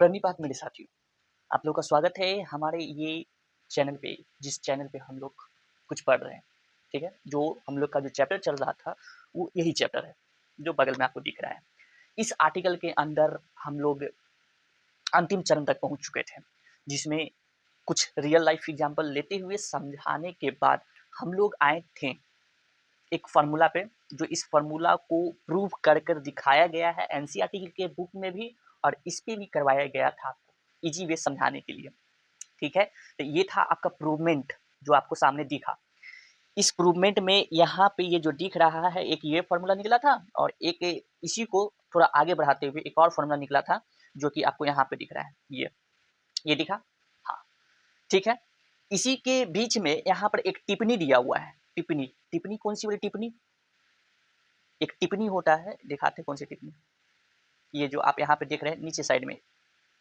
गर्मी बात मेरे साथियों, आप लोग का स्वागत है हमारे ये चैनल पे, जिस चैनल पे हम लोग कुछ पढ़ रहे हैं, ठीक है? जो हम लोग का जो चैप्टर चल रहा था, वो यही चैप्टर है, जो बगल में आपको दिख रहा है। इस आर्टिकल के अंदर हम लोग अंतिम चरण तक पहुँच चुके थे, जिसमें कुछ रियल लाइफ एग्ज़ाम्पल लेते हुए समझाने के बाद हम लोग आए थे एक फ़ॉर्मूला पे, जो इस फ़ॉर्मूला को प्रूव कर दिखाया गया है एनसीईआरटी के बुक में भी और इस पे भी करवाया गया था आपको ईज़ी वे समझाने के लिए, ठीक है? तो ये था आपका प्रूवमेंट जो आपको सामने दिखा। इस प्रूवमेंट में यहाँ पे ये जो दिख रहा है, एक ये फ़ॉर्मूला निकला था और एक इसी को थोड़ा आगे बढ़ाते हुए एक और फ़ॉर्मूला निकला था, जो कि आपको यहाँ पे दिख रहा है, ये दिखा? हाँ, ठीक है? इसी के बीच में यहाँ पर एक टिप्पणी दिया हुआ है, टिप्पणी कौन-सी वाली टिप्पणी? एक टिप्पणी होता है, दिखाते हैं कौन सी टिप्पणी। ये जो आप यहाँ पे देख रहे हैं नीचे साइड में,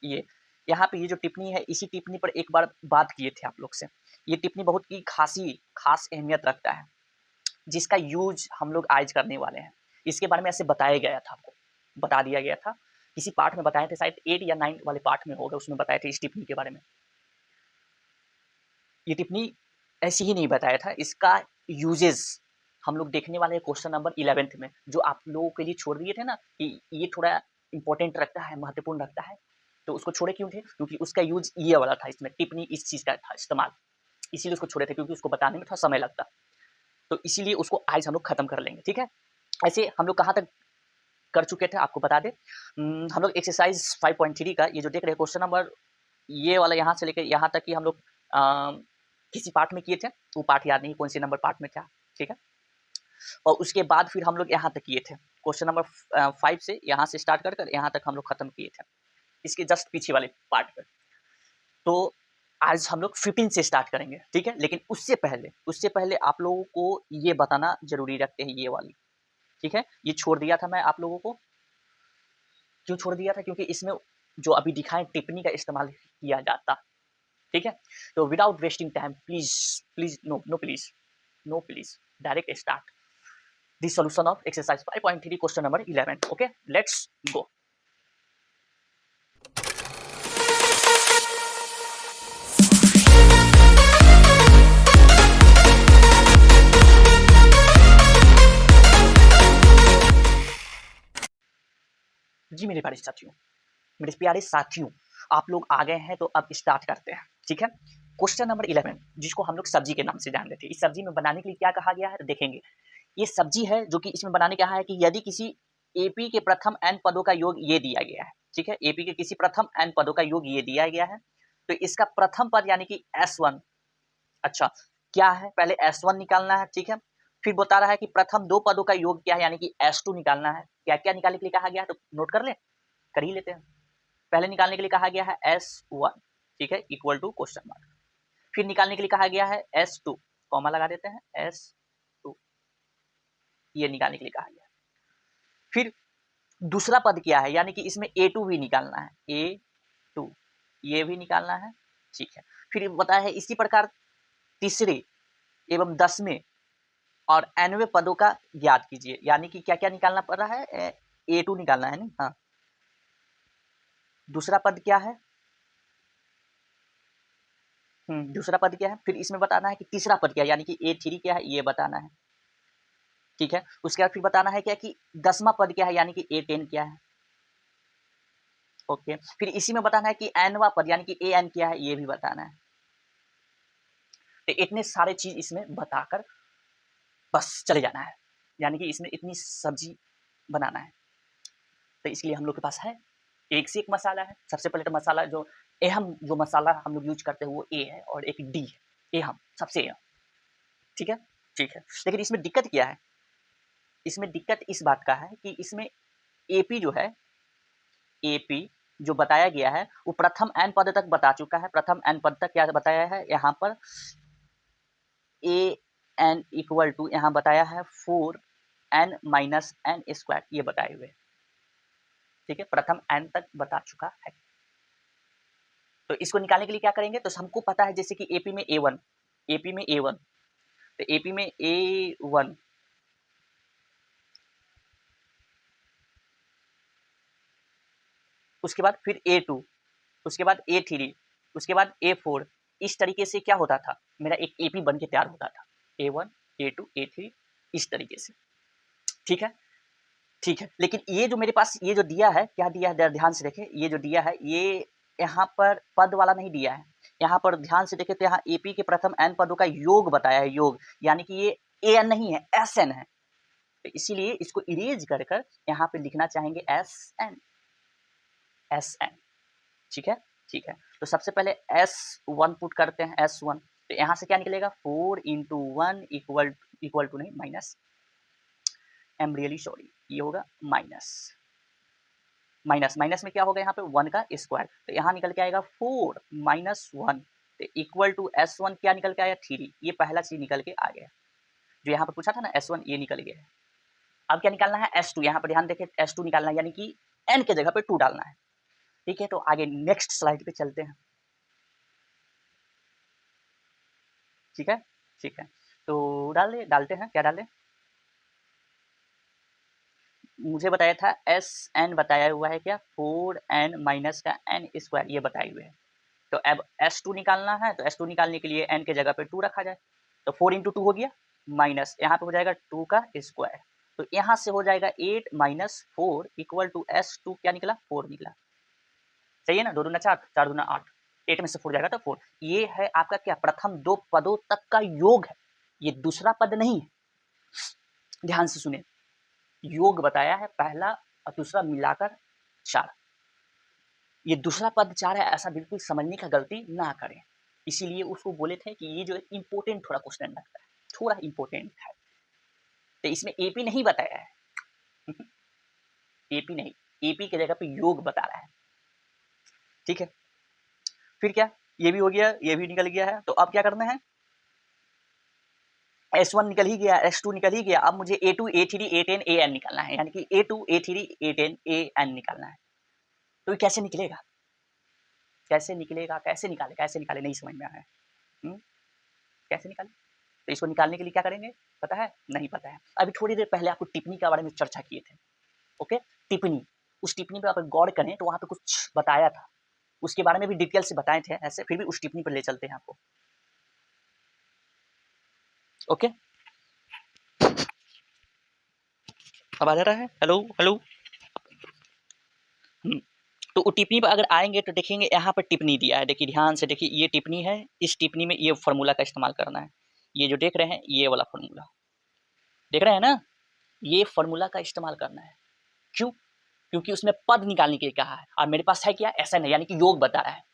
ये यहाँ पे ये जो टिप्पणी है, इसी टिप्पणी पर एक बार बात किए थे आप लोग से। ये टिप्पणी बहुत ही खास अहमियत रखता है, जिसका यूज हम लोग आज करने वाले हैं। इसके बारे में ऐसे बताया गया था आपको, बता दिया गया था। किसी पार्ट में बताए थे, शायद 8 या 9 वाले पार्ट में होगा, उसमें बताए थे इस टिप्पणी के बारे में। ये टिप्पणी ऐसे ही नहीं बताया था, इसका यूजेस हम लोग देखने वाले हैं क्वेश्चन नंबर 11th में, जो आप लोगों के लिए छोड़ दिए थे ना कि ये थोड़ा इंपॉर्टेंट रखता है, महत्वपूर्ण रखता है, तो उसको छोड़े क्यों थे? क्योंकि उसका यूज ये वाला था, इसमें टिप्पणी इस चीज़ का था इस्तेमाल, इसीलिए उसको छोड़े थे, क्योंकि उसको बताने में थोड़ा समय लगता, तो इसीलिए उसको आज हम लोग खत्म कर लेंगे, ठीक है? ऐसे हम लोग कहाँ तक कर चुके थे आपको बता दें। हम लोग एक्सरसाइज 5.3 का ये जो देख रहे हैं क्वेश्चन नंबर, ये वाला यहाँ से लेकर यहाँ तक कि हम लोग किसी पार्ट में किए थे, वो पार्ट याद नहीं कौन से नंबर पार्ट में था, ठीक है? और उसके बाद फिर हम लोग यहाँ तक किए थे, क्वेश्चन नंबर 5 से यहाँ से स्टार्ट कर यहाँ तक हम लोग खत्म किए थे, इसके जस्ट पीछे वाले पार्ट पे। तो आज हम लोग 15 से स्टार्ट करेंगे, ठीक है? लेकिन उससे पहले आप लोगों को ये बताना ज़रूरी रखते हैं ये वाली, ठीक है? ये छोड़ दिया था मैं आप लोगों को, क्यों छोड़ दिया था? क्योंकि इसमें जो अभी दिखाएँ टिप्पणी का इस्तेमाल किया जाता, ठीक है? तो without wasting time please no please direct start the solution of exercise 5.3 question number 11. Okay, let's go. जी मेरे प्यारे साथियों, आप लोग आ गए हैं तो अब स्टार्ट करते हैं, ठीक है? क्वेश्चन नंबर 11, जिसको हम लोग सब्जी के नाम से जान लेते हैं। इस सब्जी में बनाने के लिए क्या कहा गया है देखेंगे। ये सब्जी है जो कि इसमें बनाने कहा है कि यदि किसी एपी के प्रथम n पदों का योग ये दिया गया है, ठीक है? एपी के किसी प्रथम n पदों का योग ये दिया गया है, तो इसका प्रथम पद यानी कि S1, अच्छा क्या है? पहले S1 निकालना है, ठीक है? फिर बता रहा है कि प्रथम 2 पदों का योग क्या है, यानी कि S2 निकालना है। क्या-क्या निकालने के लिए कहा गया है तो नोट कर लें, कर ही लेते हैं। पहले निकालने के लिए कहा गया है S1, ठीक है? Equal to question mark. फिर निकालने के लिए कहा गया है S2, कॉमा लगा देते हैं, S2, ये निकालने के लिए कहा गया है। फिर दूसरा पद क्या है, यानी कि इसमें A2 भी निकालना है, A2 ये भी निकालना है, ठीक है? फिर बताया है इसी प्रकार तीसरे एवं 10वें और nवें पदों का ज्ञात कीजिए, यानी कि क्या-क्या निकालना पड़ रहा है? A2 निकालना है ना? हाँ। दूसरा पद क्या है? दूसरा पद क्या है? फिर इसमें बताना है कि तीसरा पद क्या है, यानी कि A3 क्या है, ये बताना है, ठीक है? उसके बाद फिर बताना है क्या कि 10वां पद क्या है, यानी कि A10 क्या है, ओके? फिर इसी में बताना है कि nवां पद यानी कि AN क्या है, ये भी बताना है। तो इतने सारे चीज़ इसमें बताकर बस चले जाना है, यानी कि इसमें इतनी सब्जी बनाना है। तो इसलिए हम लोग के पास है, एक से एक मसाला है। सबसे पहले तो मसाला जो अहम जो मसाला हम लोग यूज़ करते हैं वो ए है और एक डी है, अहम, सबसे अहम, ठीक है? ठीक है। लेकिन इसमें दिक्कत क्या है? इसमें दिक्कत इस बात का है कि इसमें एपी जो है, एपी जो बताया गया है वो प्रथम n पद तक बता चुका है। प्रथम n पद तक क्या बताया है यहाँ पर, AN इक्वल टू यहाँ बताया है 4n माइनस n स्क्वायर, ये बताए हुए, ठीक है? प्रथम n तक बता चुका है। तो इसको निकालने के लिए क्या करेंगे, तो हमको पता है जैसे कि एपी में A1, एपी में A1, तो एपी में A1 उसके बाद फिर A2, उसके बाद A3, उसके बाद A4, इस तरीके से क्या होता था, मेरा एक AP बन के तैयार होता था, A1, A2, A3, इस तरीके से। ठीक है, ठीक है। लेकिन ये जो मेरे पास ये जो दिया है, क्या दिया है ध्यान से देखें, ये जो दिया है ये यहाँ पर पद वाला नहीं दिया है, यहाँ पर ध्यान से देखें तो यहाँ AP के प्रथम n पदों का योग बताया है, योग, यानी कि ये AN नहीं है, SN है। तो इसीलिए इसको इरेज कर कर यहाँ पे लिखना चाहेंगे SN, SN। ठीक है, ठीक है। तो सबसे पहले S1 पुट करते हैं, S1। तो यहाँ से क्या निकलेगा, 4 × 1 इक्वल टू नहीं minus, I am really sorry, ये होगा माइनस, माइनस माइनस में क्या होगा यहाँ पे 1 का स्क्वायर, तो यहाँ निकल के आएगा 4 - 1, तो इक्वल टू S1 क्या निकल के आया 3, ये पहला चीज निकल के आ गया, जो यहाँ पर पूछा था ना S1 ये निकल गया है। अब क्या निकालना है S2, यहाँ पर ध्यान देखें S2 निकालना है, यानी कि n के जगह पे 2 डालना है। ठीक है, तो आगे नेक्स्ट स्लाइड पे चलते हैं। ठीक है, ठीक है, तो डालते हैं, क्या डालें, मुझे बताया था SN बताया हुआ है क्या, 4n माइनस का n स्क्वायर, ये बताए हुए हैं। तो अब S2 निकालना है, तो S2 निकालने के लिए n के जगह पे 2 रखा जाए, तो 4 × 2 हो गया, माइनस यहाँ पे हो जाएगा 2 का स्क्वायर, तो यहाँ से हो जाएगा 8 - 4 इक्वल टू S2 क्या निकला, 4 निकला। सही है ना, 2 दूना 4, 4 दूना 8, 8 में से 4 जाएगा तो 4। ये है आपका क्या, प्रथम 2 पदों तक का योग है, ये दूसरा पद नहीं है। ध्यान से सुने, योग बताया है पहला और दूसरा मिलाकर 4, ये दूसरा पद 4 है, ऐसा बिल्कुल समझने का गलती ना करें। इसीलिए उसको बोले थे कि ये जो इम्पोर्टेंट थोड़ा क्वेश्चन लगता है, थोड़ा इम्पोर्टेंट है, तो इसमें AP नहीं बताया है AP नहीं, AP की जगह पे योग बता रहा है। ठीक है, फिर क्या, ये भी हो गया, ये भी निकल गया है, तो अब क्या करना है, S1 निकल ही गया, S2 निकल ही गया, अब मुझे A2, A3, A10, AN निकालना है, यानी कि A2, A3, A10, AN निकालना है। तो ये कैसे निकलेगा, कैसे निकलेगा, कैसे निकाले नहीं समझ में आया है, कैसे निकाले, तो इसको निकालने के लिए क्या करेंगे, पता है, नहीं पता है। अभी थोड़ी देर पहले आपको टिप्पणी के बारे में चर्चा किए थे, ओके, टिप्पणी, उस टिप्पणी पे अगर गौर करें तो वहाँ पे कुछ बताया था, उसके बारे में भी डिटेल से बताए थे ऐसे, फिर भी उस टिप्पणी पर ले चलते हैं आपको। ओके, अब आ जा रहा है, हेलो हेलो, तो वो टिप्पणी पर अगर आएंगे तो देखेंगे यहाँ पर टिप्पणी दिया है, देखिए ध्यान से देखिए, ये टिप्पणी है, इस टिप्पणी में ये फार्मूला का इस्तेमाल करना है, ये जो देख रहे हैं ये वाला फार्मूला देख रहे हैं ना, ये फार्मूला का इस्तेमाल करना है। क्यों, क्योंकि उसमें पद निकालने के लिए कहा है, और मेरे पास है क्या, ऐसा नहीं, यानी कि योग बता रहा है,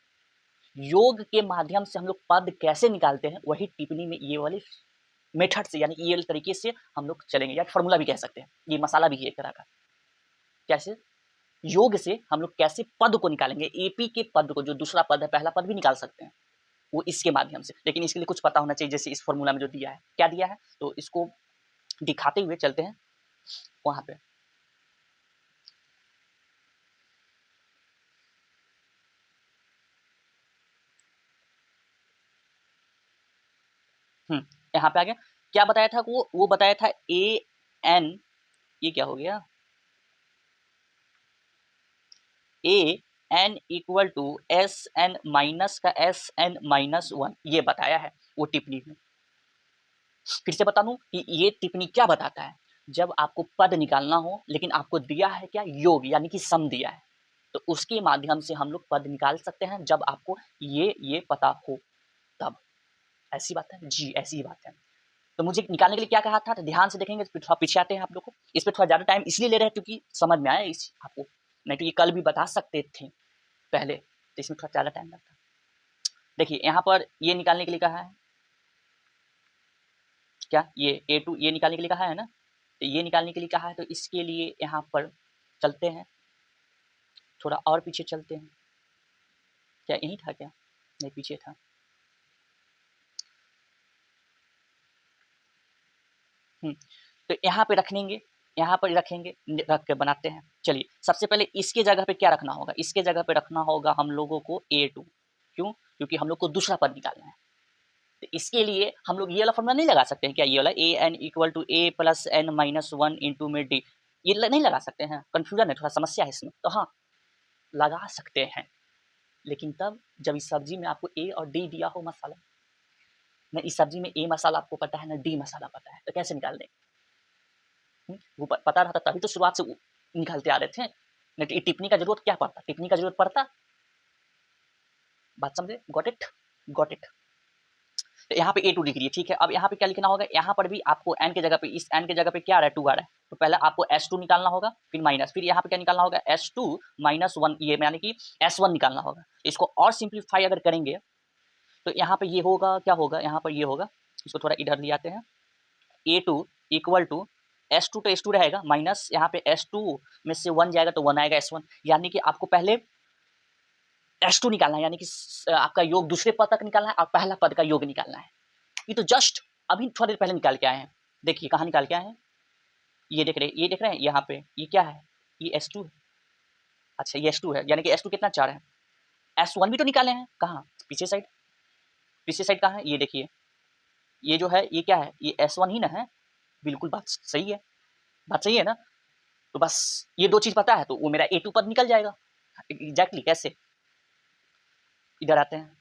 योग के माध्यम से हम लोग पद कैसे निकालते हैं, वही टिप्पणी में ये वाली मेथड से, यानी कि ये तरीके से हम लोग चलेंगे, या फार्मूला भी कह सकते हैं, ये मसाला भी है एक तरह का। कैसे, योग से हम लोग कैसे पद को निकालेंगे, AP के पद को, जो दूसरा पद है, पहला पद भी निकाल सकते हैं वो इसके माध्यम से, लेकिन इसके लिए कुछ पता होना चाहिए, जैसे इस फार्मूला में जो दिया है, क्या दिया है, तो इसको दिखाते हुए चलते हैं वहां पे। यहाँ पे आ गया, क्या बताया था, वो बताया था AN, ये क्या हो गया, AN equal to SN minus का SN - 1, ये बताया है वो टिप्पणी में। फिर से बता दूं कि ये टिप्पणी क्या बताता है, जब आपको पद निकालना हो, लेकिन आपको दिया है क्या, योग, यानी कि सम दिया है, तो उसके माध्यम से हम लोग पद निकाल सकते हैं, जब आपको ये पता हो तब। ऐसी बात है जी, ऐसी ही बात है। तो मुझे निकालने के लिए क्या कहा था, तो ध्यान से देखेंगे, थोड़ा पीछे आते हैं आप लोग को, इस पर थोड़ा ज़्यादा टाइम इसलिए ले रहे हैं क्योंकि समझ में आया इस आपको, नहीं तो ये कल भी बता सकते थे पहले, तो इसमें थोड़ा ज़्यादा टाइम लगता है। देखिए यहाँ पर ये निकालने के लिए कहा है, क्या, ये A2 ये निकालने के लिए कहा है ना, तो ये निकालने के लिए कहा है, तो इसके लिए यहाँ पर चलते हैं, थोड़ा और पीछे चलते हैं, क्या यही था क्या, नहीं पीछे था, तो यहाँ पे रखेंगे, यहाँ पर रखेंगे, रख के बनाते हैं। चलिए सबसे पहले इसके जगह पे क्या रखना होगा, इसके जगह पे रखना होगा हम लोगों को A2, क्यों, क्योंकि हम लोग को दूसरा पद निकालना है, तो इसके लिए हम लोग ये वाला फॉर्मूला नहीं लगा सकते हैं क्या, ये वाला AN equal to A plus N minus 1 into में D, ये नहीं लगा सकते हैं, कन्फ्यूजन है, थोड़ा समस्या है इसमें, तो हाँ लगा सकते हैं, लेकिन तब जब इस सब्जी में आपको ए और डी दिया हो मसाला, न इस सब्जी में ए मसाला आपको पता है, न डी मसाला पता है, तो कैसे निकाल दें? वो पता रहता तभी तो शुरुआत से निकालते आ रहे थे, नहीं तो टिप्पणी का जरूरत क्या पड़ता? टिप्पणी का जरूरत पड़ता? बात समझे? Got it? Got it? तो यहाँ पे A2 लिख दिए, ठीक है। अब यहाँ पे क्या लिखना होगा? यहाँ पर भी आपको n के जगह पे, इस n के जगह पे क्या आ रहा है? 2 आ रहा है, तो पहले आपको S2 निकालना होगा, फिर माइनस, फिर यहाँ पे क्या निकालना होगा? S2 माइनस 1, ये यानी कि S1 निकालना होगा। इसको और सिंप्लीफाई अगर करेंगे तो यहाँ पे ये होगा, क्या होगा? यहाँ पर ये होगा, इसको थोड़ा इधर ले आते हैं, A2 इक्वल टू S2 तो S2 रहेगा, माइनस यहाँ पे S2 में से 1 जाएगा तो 1 आएगा S1, यानी कि आपको पहले S2 निकालना है, यानी कि आपका योग दूसरे पद तक निकालना है और पहला पद का योग निकालना है। ये तो जस्ट अभी थोड़ी देर पहले निकाल के आए हैं। देखिए कहाँ निकाल के आए हैं, ये देख रहे हैं यहाँ पे, ये क्या है? ये S2 है। अच्छा ये S2 है, यानी कि S2 कितना 4 है। S1 भी तो निकाले हैं, कहाँ? पीछे साइड, पीछे साइड कहाँ है? ये देखिए, ये जो है ये क्या है? ये S1 ही ना है। बिल्कुल बात सही है, बात सही है ना? तो बस ये 2 चीज़ पता है तो वो मेरा A2 पद निकल जाएगा। एग्जैक्टली कैसे? इधर आते हैं,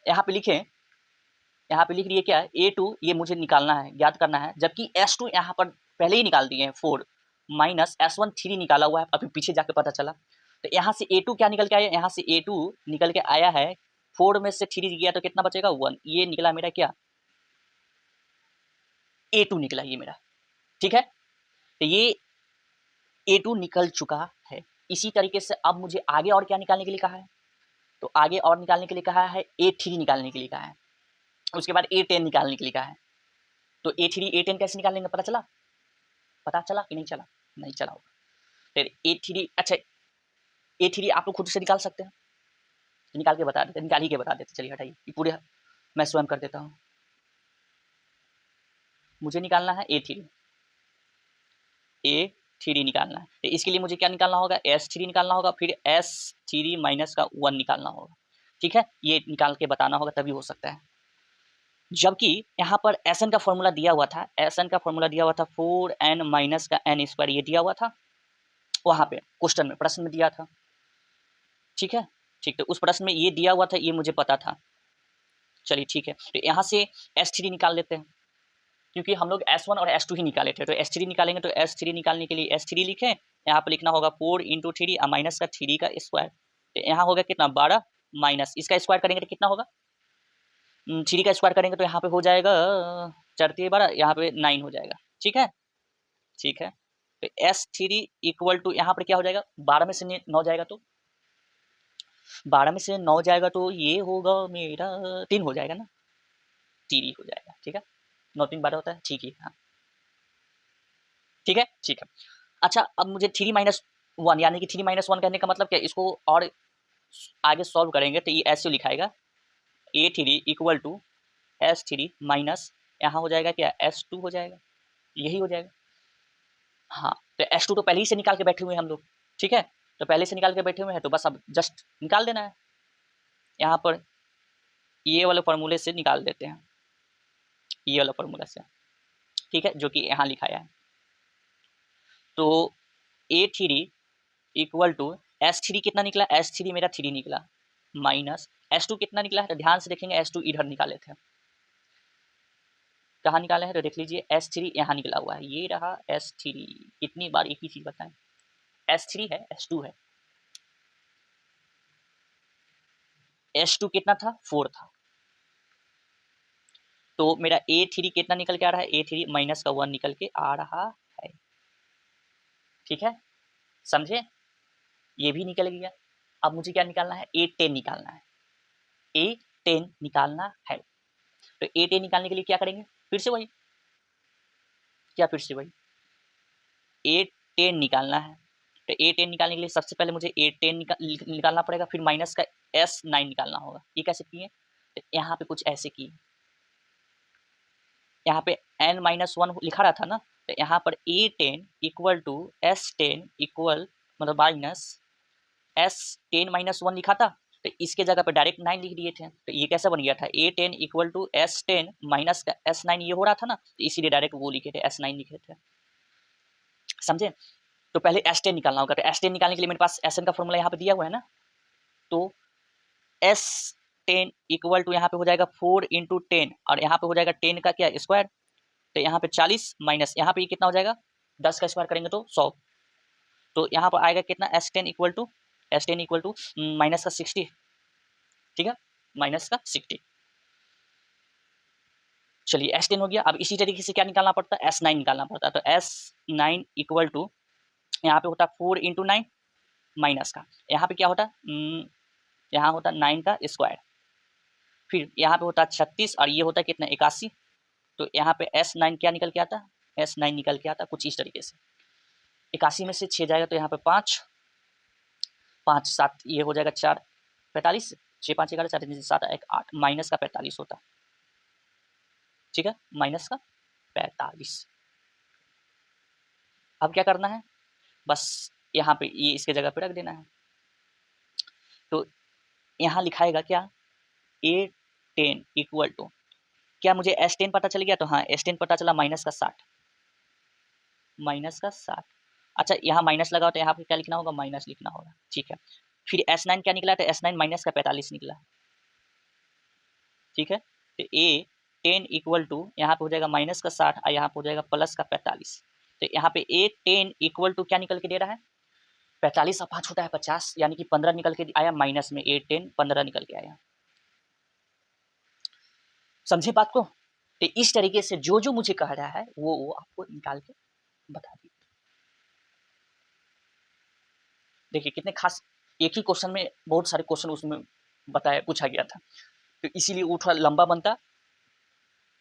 यहाँ पे लिखें, यहाँ पे लिख दिए क्या है? A2 ये मुझे निकालना है, ज्ञात करना है, जबकि S2 यहाँ पर पहले ही निकाल दिए हैं 4, माइनस S1 3 निकाला हुआ है, अभी पीछे जाके पता चला। तो यहाँ से A2 क्या निकल के आया? यहाँ से A2 निकल के आया है 4 में से 3 गया तो कितना बचेगा? 1। ये निकला मेरा क्या? A2 निकला ये मेरा, ठीक है। तो ये A2 निकल चुका है। इसी तरीके से अब मुझे आगे और क्या निकालने के लिए कहा है? तो आगे और निकालने के लिए कहा है A3 निकालने के लिए कहा है, उसके बाद A10 निकालने के लिए कहा है। तो A3 A10 कैसे निकालेंगे? पता चला? पता चला कि नहीं चला? नहीं चला होगा। फिर A3, अच्छा A3 आप लोग खुद से निकाल सकते हैं, तो निकाल के बता देते, निकाल ही के बता देते। चलिए हटाइए, ये पूरे मैं स्वयं कर देता हूँ। मुझे निकालना है A3 निकालना है, तो इसके लिए मुझे क्या निकालना होगा? S3 निकालना होगा, फिर S3 माइनस का 1 निकालना होगा, ठीक है। ये निकाल के बताना होगा तभी हो सकता है। जबकि यहाँ पर Sn का फॉर्मूला दिया हुआ था, Sn का फॉर्मूला दिया हुआ था 4n माइनस का n स्क्वायर, ये दिया हुआ था वहाँ पे क्वेश्चन में, प्रश्न में दिया था, ठीक है। ठीक, तो उस प्रश्न में ये दिया हुआ था, ये मुझे पता था। चलिए ठीक है, तो यहाँ से S3 निकाल लेते हैं, क्योंकि हम लोग S1 और S2 ही निकाले थे, तो S3 निकालेंगे। तो S3 निकालने के लिए S3 लिखें, यहाँ पर लिखना होगा 4 × 3 माइनस का 3 का स्क्वायर, तो यहाँ होगा कितना? 12, माइनस इसका स्क्वायर करेंगे तो कितना होगा? 3 का स्क्वायर करेंगे तो यहाँ पे हो जाएगा 4 × 12, यहाँ पे 9 हो जाएगा, ठीक है। ठीक है, तो S3 इक्वल टू यहाँ पर क्या हो जाएगा? 12 में से 9 जाएगा तो 12 में से 9 जाएगा तो ये होगा मेरा 3 हो जाएगा ना, 3 हो जाएगा, ठीक है। 9 3 12 होता है, ठीक है, हाँ ठीक है, ठीक है। अच्छा अब मुझे 3 माइनस 1, यानी कि 3 माइनस 1 कहने का मतलब क्या? इसको और आगे सॉल्व करेंगे तो ये ऐसे लिखाएगा A3 equal to S3 minus यहाँ हो जाएगा क्या? S2 हो जाएगा, यही हो जाएगा। हाँ, तो S2 तो पहले ही से निकाल के बैठे हुए हैं हम लोग, ठीक है। तो पहले से निकाल के बैठे हुए हैं, तो बस अब जस्ट निकाल देना है। यहाँ पर ये वाले फॉर्मूले से निकाल देते हैं, ये वाला फॉर्मूला से, ठीक है, जो कि यहाँ लिखाया है। तो A3 इक्वल टू S3 कितना निकला? S3 मेरा 3 निकला, माइनस S2 कितना निकला है? तो ध्यान से देखेंगे, S2 इधर निकाले थे, कहाँ निकाले हैं? तो देख लीजिए S3 यहाँ निकला हुआ है, ये रहा S3। कितनी बार एक ही चीज़ बताएं? S3 है, S2 है। S2 कितना था? 4 था। तो मेरा A3 कितना निकल के आ रहा है? A3 माइनस का 1 निकल के आ रहा है, ठीक है, समझे? ये भी निकल गया। अब मुझे क्या निकालना है? A10 निकालना है, A10 निकालना है। तो A10 निकालने के लिए क्या करेंगे? फिर से वही, क्या फिर से वही? A10 निकालना है। तो A10 निकालने के लिए सबसे पहले मुझे A10 निकालना पड़ेगा, फिर माइनस का S9 निकालना होगा। ये कैसे किए? तो यहाँ पे कुछ ऐसे किए, यहाँ पे n-1 लिखा रहा था ना, तो यहाँ पर A10 equal to S10 equal मतलब माइनस S10-1 लिखा था, तो इसके जगह पे डायरेक्ट 9 लिख दिए थे। तो ये कैसे बन गया था? A10 equal to S10 minus का S9 ये हो रहा था ना, तो इसीलिए डायरेक्ट वो लिखे थे, S9 लिखे थे, समझे? तो पहले S10 निकालना होगा। तो S10 निकालने के लिए मेरे पास Sn का फॉर्मूला यहाँ पे दिया हुआ है ना, तो S10 इक्वल टू यहाँ पे हो जाएगा 4 इंटू 10 और यहाँ पे हो जाएगा 10 का क्या स्क्वायर, तो यहाँ पे 40 माइनस यहाँ पे कितना हो जाएगा 10 का स्क्वायर करेंगे तो 100, तो यहाँ पर आएगा कितना S10 इक्वल टू माइनस का 60, ठीक है, माइनस का 60। चलिए S10 हो गया। अब इसी तरीके से क्या निकालना पड़ता है, S9 निकालना पड़ता है। तो S9 इक्वल टू यहाँ पे होता है 4 इंटू 9 माइनस का यहाँ पे क्या होता है, यहाँ होता है 9 का स्क्वायर, फिर यहाँ पे होता है 36 और ये होता है कितना 81, तो यहाँ पे S9 क्या निकल के आता है, S9 निकल के आता है कुछ इस तरीके से, 81 में से 6 जाएगा तो यहाँ पे 5 5 7 ये हो जाएगा 4 45, 6 5 11 4 3 7 1 8 माइनस का 45 होता है, ठीक है, माइनस का 45। अब क्या करना है, बस यहाँ पे ये इसके जगह पे रख देना है। तो यहाँ लिखाएगा क्या A10 इक्वल टू, क्या मुझे S10 पता चल गया, तो हाँ S10 पता चला माइनस का 60, माइनस का 60। अच्छा यहाँ माइनस लगा तो यहाँ पे क्या लिखना होगा, माइनस लिखना होगा, ठीक है। फिर S9 क्या निकला, तो S9 माइनस का 45 निकला, ठीक है। तो A10 इक्वल टू यहाँ पे हो जाएगा माइनस का 60 और यहाँ पे हो जाएगा प्लस का 45। तो यहाँ पे A10 इक्वल टू क्या निकल के दे रहा है 45 और 5 होता है 50, यानी कि 15 निकल के आया माइनस में, A10 15 निकल के आया। समझे बात को। तो इस तरीके से जो जो मुझे कह रहा है वो आपको निकाल के बता दी। देखिए कितने खास, एक ही क्वेश्चन में बहुत सारे क्वेश्चन उसमें बताया पूछा गया था, तो इसीलिए वो थोड़ा लंबा बनता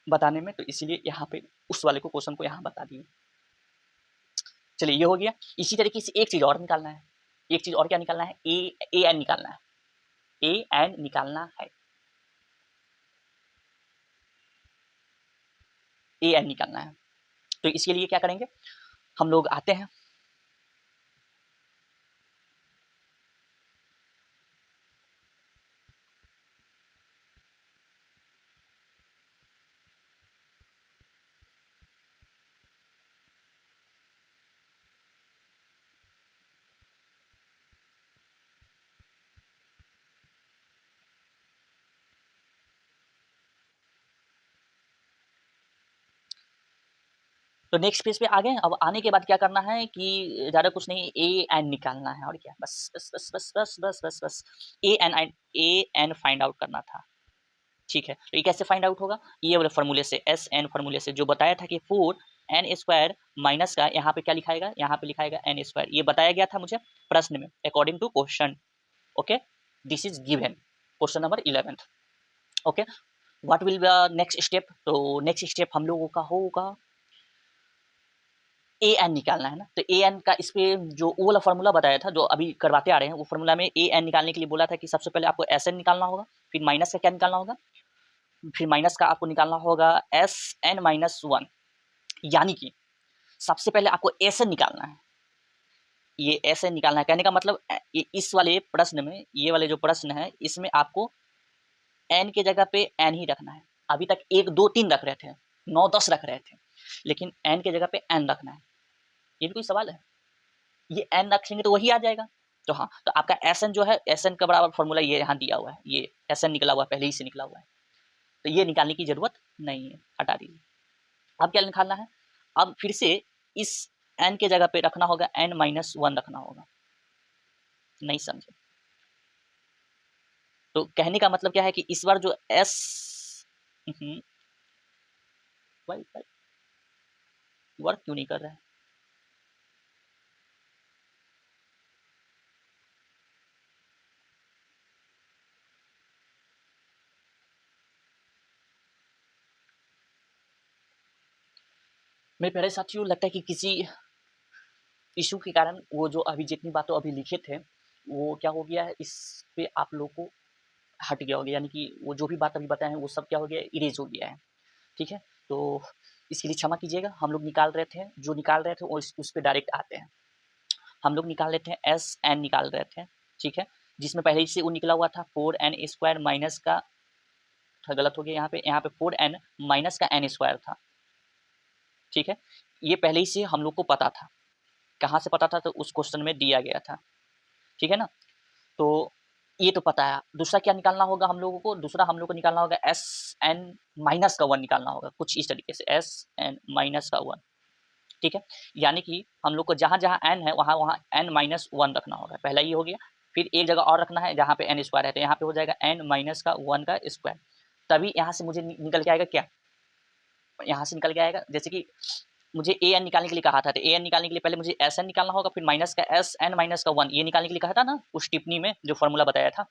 बताने में, तो इसीलिए यहाँ पे उस वाले को क्वेश्चन को यहाँ बता दिए। चलिए ये हो गया। इसी तरीके से एक चीज और निकालना है, एक चीज और क्या निकालना है, ए एन निकालना है, ए एन निकालना है, ए एन निकालना है। तो इसके लिए क्या करेंगे, हम लोग आते हैं तो नेक्स्ट पेज पे आ गए। अब आने के बाद क्या करना है कि ज़्यादा कुछ नहीं, ए एन निकालना है और क्या, बस बस बस बस बस बस बस बस ए एन फाइंड आउट करना था, ठीक है। तो ये कैसे फाइंड आउट होगा, ये वाले फॉर्मूले से, एस एन फॉर्मूले से, जो बताया था कि 4n² माइनस का यहाँ पे क्या लिखाएगा, यहाँ पे लिखाएगा n², ये बताया गया था मुझे प्रश्न में according to question. Okay, this is given question number 11। Okay, what will be next step, तो नेक्स्ट स्टेप हम लोगों का होगा ए एन निकालना है ना। तो ए एन का इस पे जो वो वाला फॉर्मूला बताया था जो अभी करवाते आ रहे हैं, वो फॉर्मूला में ए एन निकालने के लिए बोला था कि सबसे पहले आपको एस एन निकालना होगा, फिर माइनस का क्या निकालना होगा, फिर माइनस का आपको निकालना होगा एस एन माइनस 1, यानी कि सबसे पहले आपको एस एन निकालना है, ये एस एन निकालना है। कहने का मतलब इस वाले प्रश्न में, ये वाले जो प्रश्न है इसमें आपको एन के जगह पे एन ही रखना है। अभी तक 1 2 3 रख रहे थे, 9 10 रख रहे थे, लेकिन एन के जगह पे एन रखना है। ये भी कोई सवाल है, ये एन रखेंगे तो वही आ जाएगा। तो हाँ, तो आपका एस एन जो है, एस एन का बराबर फॉर्मूला ये यहाँ दिया हुआ है, ये एस एन निकला हुआ है, पहले ही से निकला हुआ है, तो ये निकालने की जरूरत नहीं है, हटा दीजिए। अब क्या निकालना है, अब फिर से इस एन के जगह पे रखना होगा एन माइनस 1 रखना होगा, नहीं समझे। तो कहने का मतलब क्या है कि इस बार जो एस वर्क क्यों नहीं कर रहा है, मेरे प्यारे साथियों, लगता है कि किसी इशू के कारण वो जो अभी जितनी बातें अभी लिखे थे वो क्या हो गया है, इस पे आप लोग को हट गया हो गया, यानी कि वो जो भी बात अभी बताए हैं वो सब क्या हो गया, इरेज हो गया है, ठीक है। तो इसके लिए क्षमा कीजिएगा, हम लोग निकाल रहे थे, जो निकाल रहे थे उस पर डायरेक्ट आते हैं। हम लोग निकाल रहे थे एस एन निकाल रहे थे, ठीक है, जिसमें पहले ही से वो निकला हुआ था 4n² माइनस का, गलत हो गया यहाँ पे 4n माइनस का n² था, ठीक है, ये पहले ही से हम लोग को पता था, कहाँ से पता था, तो उस क्वेश्चन में दिया गया था, ठीक है ना। तो ये तो पता है। दूसरा क्या निकालना होगा हम लोगों को, दूसरा हम लोग को निकालना होगा एस एन माइनस का 1 निकालना होगा, कुछ इस तरीके से एस एन माइनस का 1, ठीक है। यानी कि हम लोग को जहाँ जहाँ एन है वहाँ वहाँ एन माइनस 1 रखना होगा, पहला ये हो गया। फिर एक जगह और रखना है जहाँ पे एन स्क्वायर है, तो यहाँ पे हो जाएगा एन माइनस का 1 का स्क्वायर। तभी यहाँ से मुझे निकल के आएगा क्या, यहाँ से निकल के आएगा, जैसे कि मुझे ए एन निकालने के लिए कहा था, तो ए एन निकालने के लिए पहले मुझे एस एन निकालना होगा, फिर माइनस का एस एन माइनस का 1 ये निकालने के लिए कहा था ना उस टिप्पणी में जो फॉर्मूला बताया था।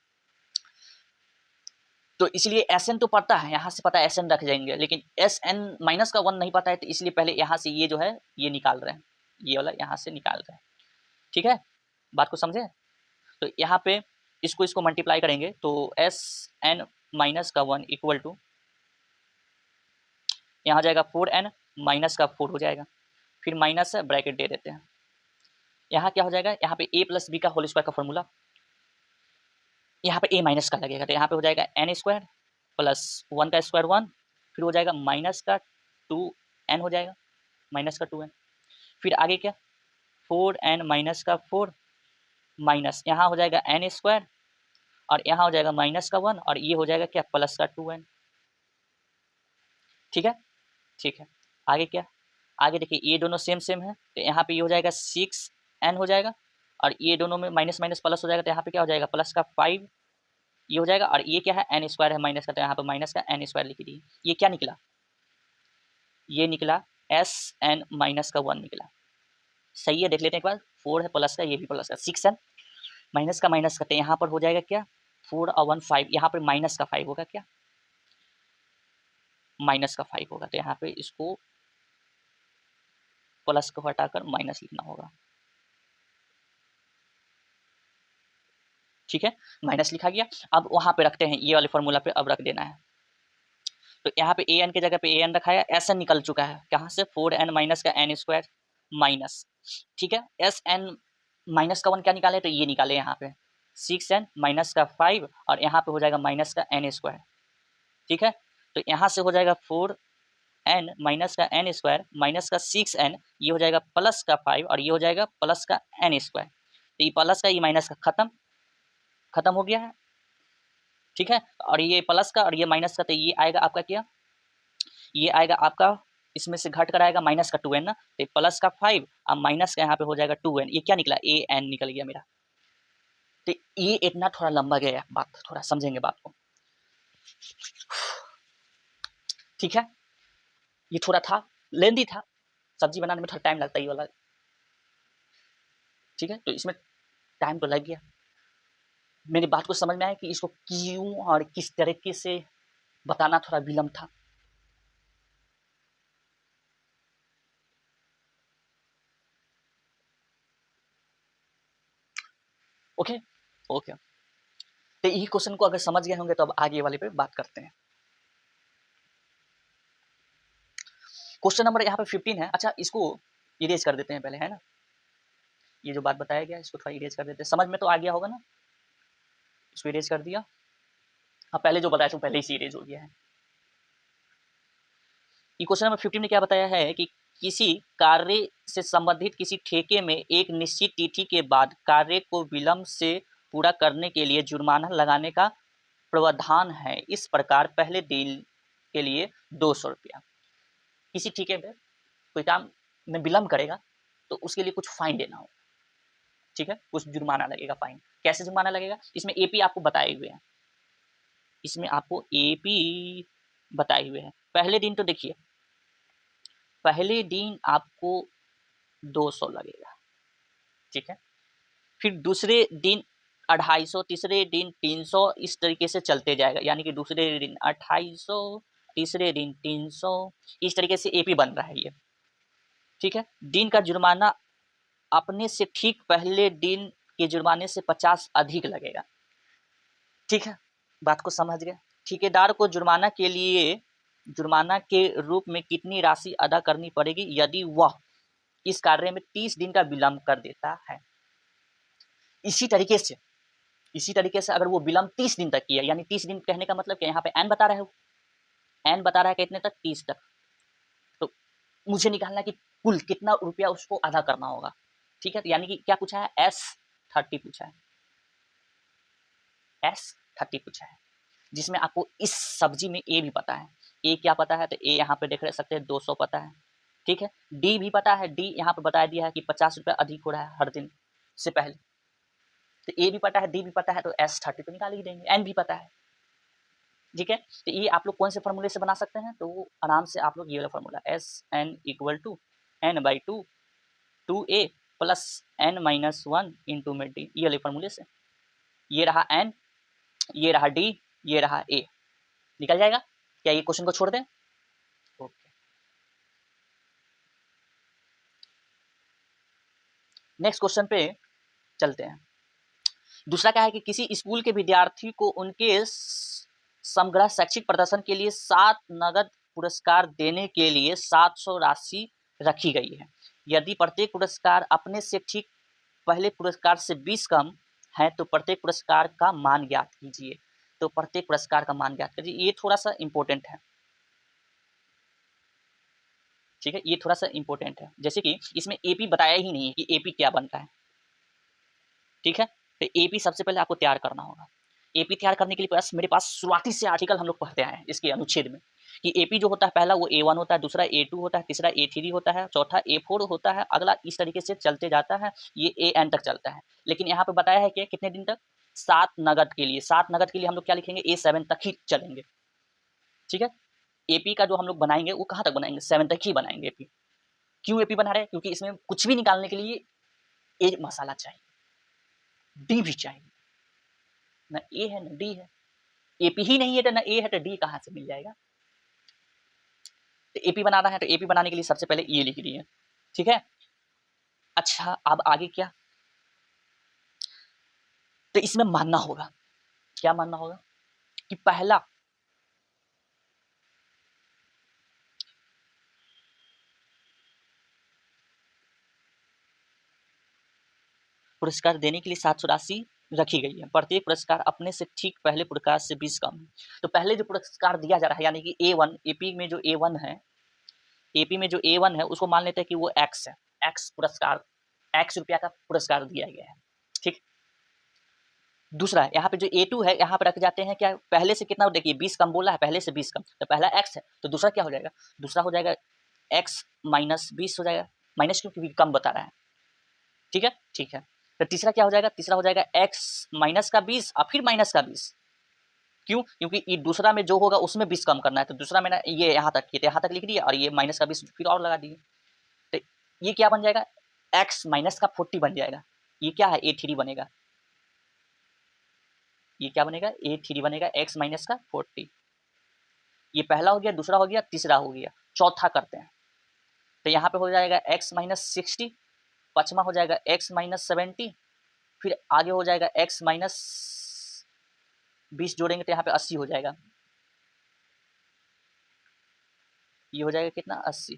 तो इसलिए एस एन तो पता है, यहाँ से पता है एस एन रख जाएंगे, लेकिन एस एन माइनस का 1 नहीं पता है, तो इसलिए पहले यहाँ से ये जो है ये निकाल रहे हैं, ये वाला यहाँ से निकाल रहे हैं, ठीक है। बात को समझे। तो यहाँ पे इसको इसको मल्टीप्लाई करेंगे तो एस एन माइनस का 1 इक्वल टू यहाँ जाएगा 4n माइनस का 4 हो जाएगा, फिर माइनस है ब्रैकेट दे देते हैं। यहाँ क्या हो जाएगा, यहाँ पे a प्लस बी का होल स्क्वायर का फॉर्मूला, यहाँ पे a माइनस का लगेगा, तो यहाँ पे हो जाएगा एन स्क्वायर प्लस 1 का स्क्वायर 1, फिर हो जाएगा माइनस का 2n हो जाएगा, माइनस का 2n, फिर आगे क्या 4n माइनस का 4 माइनस यहाँ हो जाएगा एन स्क्वायर और यहाँ हो जाएगा माइनस का 1 और ये हो जाएगा क्या प्लस का 2n, ठीक है। ठीक है, आगे क्या, आगे देखिए ये दोनों सेम सेम है, तो यहाँ पे ये हो जाएगा 6n हो जाएगा और ये दोनों में माइनस माइनस प्लस हो जाएगा, तो यहाँ पे क्या हो जाएगा प्लस का 5 ये हो जाएगा, और ये क्या है एन स्क्वायर है माइनस का, तो यहाँ पे माइनस का एन स्क्वायर लिख दी। ये क्या निकला, ये निकला एस एन माइनस का 1 निकला, सही है। देख लेते हैं एक बार, 4 है प्लस का, ये भी प्लस का, 6n माइनस का माइनस का, तो यहाँ पर हो जाएगा क्या 4 और 1 5, यहाँ पर माइनस का 5 होगा, क्या माइनस का 5 होगा, तो यहाँ पे इसको प्लस को हटाकर माइनस लिखना होगा, ठीक है। माइनस लिखा गया, अब वहाँ पे रखते हैं, ये वाले फॉर्मूला पे अब रख देना है। तो यहाँ पे ए एन के जगह पे ए एन रखा है, एस एन निकल चुका है कहाँ से 4n माइनस का एन स्क्वायर माइनस, ठीक है। एस एन माइनस का 1 क्या निकाले, तो ये निकाले यहाँ पे 6n माइनस का 5 और यहाँ पे हो जाएगा माइनस का एन स्क्वायर, ठीक है। तो यहाँ से हो जाएगा 4n माइनस का एन स्क्वायर माइनस का 6n, ये हो जाएगा प्लस का 5 और ये हो जाएगा प्लस का एन स्क्वायर, तो ये प्लस का ये माइनस का खत्म हो गया है, ठीक है। और ये प्लस का और ये माइनस का, तो ये आएगा आपका क्या, ये आएगा आपका इसमें से घट कर आएगा माइनस का 2n ना, तो प्लस का 5 और माइनस का यहाँ पे हो जाएगा 2n, ये क्या निकला ए एन निकल गया मेरा। तो ये इतना थोड़ा लंबा गया बात, थोड़ा समझेंगे बात को, ठीक है। ये थोड़ा था लेंदी था, सब्जी बनाने में थोड़ा टाइम लगता है ये वाला, ठीक है। तो इसमें टाइम तो लग गया, मेरी बात को समझ में आया कि इसको क्यों और किस तरीके से बताना थोड़ा विलम्ब था। ओके ओके, तो ये क्वेश्चन को अगर समझ गए होंगे तो अब आगे वाले पे बात करते हैं। क्वेश्चन नंबर यहाँ पे 15 है। अच्छा, इसको इरेज कर देते हैं पहले, है ना, ये जो बात बताया गया इसको थोड़ा इरेज कर देते हैं, समझ में तो आ गया होगा ना, इसको इरेज कर दिया। हाँ, पहले जो बताया था पहले ही से इरेज हो गया है। ये क्वेश्चन नंबर 15 ने क्या बताया है कि किसी कार्य से संबंधित किसी ठेके में एक निश्चित तिथि के बाद कार्य को विलंब से पूरा करने के लिए जुर्माना लगाने का प्रावधान है। इस प्रकार पहले दिन के लिए 200 रुपया, किसी ठेके में कोई काम में विलंब करेगा तो उसके लिए कुछ फाइन देना होगा, ठीक है, कुछ जुर्माना लगेगा, फाइन। कैसे जुर्माना लगेगा, इसमें एपी आपको बताए हुए हैं, इसमें आपको एपी बताए हुए हैं। पहले दिन तो देखिए, पहले दिन आपको 200 लगेगा, ठीक है। फिर दूसरे दिन 250, तीसरे दिन 300, इस तरीके से चलते जाएगा, यानी कि दूसरे दिन 250, तीसरे दिन 300, इस तरीके से एपी बन रहा है ये, ठीक है। दिन का जुर्माना अपने से ठीक पहले दिन के जुर्माने से 50 अधिक लगेगा, ठीक है। बात को समझ गए। ठेकेदार को जुर्माना के लिए जुर्माना के रूप में कितनी राशि अदा करनी पड़ेगी यदि वह इस कार्य में 30 दिन का विलंब कर देता है। इसी तरीके से अगर वो विलंब 30 दिन तक किया, यानी 30 दिन कहने का मतलब क्या, यहाँ पे एन बता रहा है, एन बता रहा है कितने तक, 30 तक, तो मुझे निकालना है कि कुल कितना रुपया उसको अदा करना होगा। ठीक है, तो यानी कि क्या पूछा है, S30 पूछा है, S30 पूछा है, जिसमें आपको इस सब्जी में ए भी पता है। ए क्या पता है, तो ए यहाँ पे देख सकते हैं 200 पता है, ठीक है। डी भी पता है, डी यहाँ पे बता दिया है कि 50 रुपया अधिक हो रहा है हर दिन से पहले। तो ए भी पता है, डी भी पता है, तो S30 तो निकाल ही देंगे। एन भी पता है, ठीक है। तो ये आप लोग कौन से फॉर्मूले से बना सकते हैं, तो आराम से आप लोग ये वाला formula SN equal to N/2 2A plus N-1 into में डी, ये वाले फॉर्मूले से। ये रहा N, ये रहा D, ये रहा A, निकल जाएगा। क्या ये क्वेश्चन को छोड़ दें? ओके, नेक्स्ट क्वेश्चन पे चलते हैं। दूसरा क्या है कि किसी स्कूल के विद्यार्थी को उनके समग्र शैक्षिक प्रदर्शन के लिए 7 नगद पुरस्कार देने के लिए 700 राशि रखी गई है। यदि प्रत्येक पुरस्कार अपने से ठीक पहले पुरस्कार से 20 कम है तो प्रत्येक पुरस्कार का मान ज्ञात कीजिए। तो प्रत्येक पुरस्कार का मान ज्ञात कीजिए, ये थोड़ा सा इंपॉर्टेंट है, ठीक है, ये थोड़ा सा इंपॉर्टेंट है। जैसे कि इसमें एपी बताया ही नहीं है कि एपी क्या बनता है, ठीक है। तो एपी सबसे पहले आपको तैयार करना होगा। एपी तैयार करने के लिए मेरे पास शुरुआती से आर्टिकल हम लोग पढ़ते आए हैं इसके अनुच्छेद में, कि एपी जो होता है पहला वो A1 होता है, दूसरा A2 होता है, तीसरा A3 होता है, चौथा A4 होता है, अगला इस तरीके से चलते जाता है, ये AN तक चलता है। लेकिन यहाँ पे बताया है कि कितने दिन तक, 7 नगद के लिए। 7 नगद के लिए हम लोग क्या लिखेंगे, A7 तक ही चलेंगे, ठीक है। एपी का जो हम लोग बनाएंगे वो कहाँ तक बनाएंगे, 7 तक ही बनाएंगे एपी। क्यों एपी बना रहे हैं, क्योंकि इसमें कुछ भी निकालने के लिए ए मसाला चाहिए, डी भी चाहिए, ना ए है ना डी है। एपी ही नहीं है तो ना ए है, तो डी कहाँ से मिल जाएगा। तो एपी बनाना है, तो एपी बनाने के लिए सबसे पहले ये लिख दिए, ठीक है। अच्छा, अब आगे क्या, तो इसमें मानना होगा, क्या मानना होगा कि पहला पुरस्कार देने के लिए 700 राशि रखी गई है। प्रत्येक पुरस्कार अपने से ठीक पहले पुरस्कार से 20 कम है। तो पहले जो पुरस्कार दिया जा रहा है, यानी कि A1, एपी में जो A1 है, एपी में जो A1 है उसको मान लेते हैं कि वो X है, X पुरस्कार, X रुपया का पुरस्कार दिया गया है, ठीक। दूसरा यहाँ पे जो A2 है, यहाँ पे रख जाते हैं क्या, पहले से कितना, देखिए 20 कम बोला है, पहले से 20 कम, तो पहला X है, तो दूसरा क्या हो जाएगा, दूसरा हो जाएगा X माइनस 20 हो जाएगा, माइनस क्योंकि कम बता रहा है, ठीक है, ठीक है। तो तीसरा क्या हो जाएगा, तीसरा हो जाएगा X माइनस का 20 और फिर माइनस का 20, क्यों, क्योंकि ये दूसरा में जो होगा उसमें 20 कम करना है, तो दूसरा में ना ये यहाँ तक, ये यहाँ तक लिख दिया और ये माइनस का 20 फिर और लगा दिए, तो ये क्या बन जाएगा, X माइनस का 40 बन जाएगा। ये क्या है, A3 बनेगा, ये क्या बनेगा, A3 बनेगा, X माइनस का 40। ये पहला हो गया, दूसरा हो गया, तीसरा हो गया, चौथा करते हैं। तो यहाँ पे हो जाएगा X माइनस 60, पांचवा हो जाएगा X माइनस 70, फिर आगे हो जाएगा X माइनस 20 जोड़ेंगे तो यहाँ पे 80 हो जाएगा, ये हो जाएगा कितना, 80,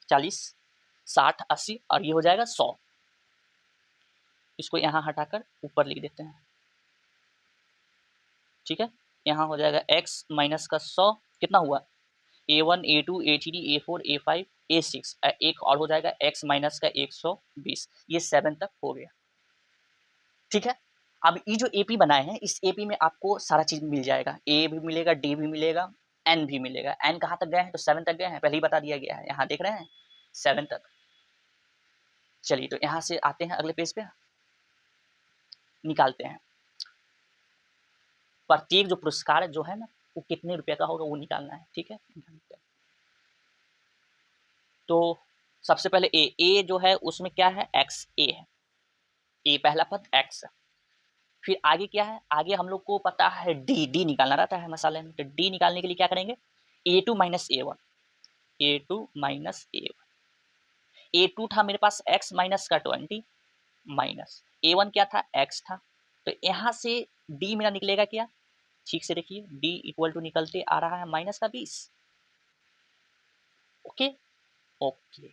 40, 60, 80 और ये हो जाएगा 100। इसको यहाँ हटाकर ऊपर लिख देते हैं, ठीक है। यहाँ हो जाएगा X माइनस का 100, कितना हुआ, A1, A2, A3, A4, A5, A6, एक और हो जाएगा X माइनस का 120, ये 7 तक हो गया, ठीक है। अब ये जो एपी बनाए हैं, इस एपी में आपको सारा चीज मिल जाएगा, ए भी मिलेगा, डी भी मिलेगा, एन भी मिलेगा। एन कहाँ तक गए हैं, तो 7 तक गए हैं, पहले ही बता दिया गया है, यहाँ देख रहे हैं 7 तक। चलिए, तो यहाँ से आते हैं अगले पेज पे, निकालते हैं प्रत्येक जो पुरस्कार जो है ना वो कितने रुपए का होगा वो निकालना है, ठीक है। तो सबसे पहले ए जो है उसमें क्या है, एक्स ए है, ए पहला पद एक्स है। फिर आगे क्या है, आगे हम लोग को पता है डी, डी निकालना रहता है मसाले में, तो डी निकालने के लिए क्या करेंगे, A2 minus A1, A2 minus A1, A2 था मेरे पास x माइनस का 20 माइनस A1 क्या था, x था, तो यहाँ से D मेरा निकलेगा क्या, ठीक से देखिए, D इक्वल टू निकलते आ रहा है माइनस का 20, ओके ओके,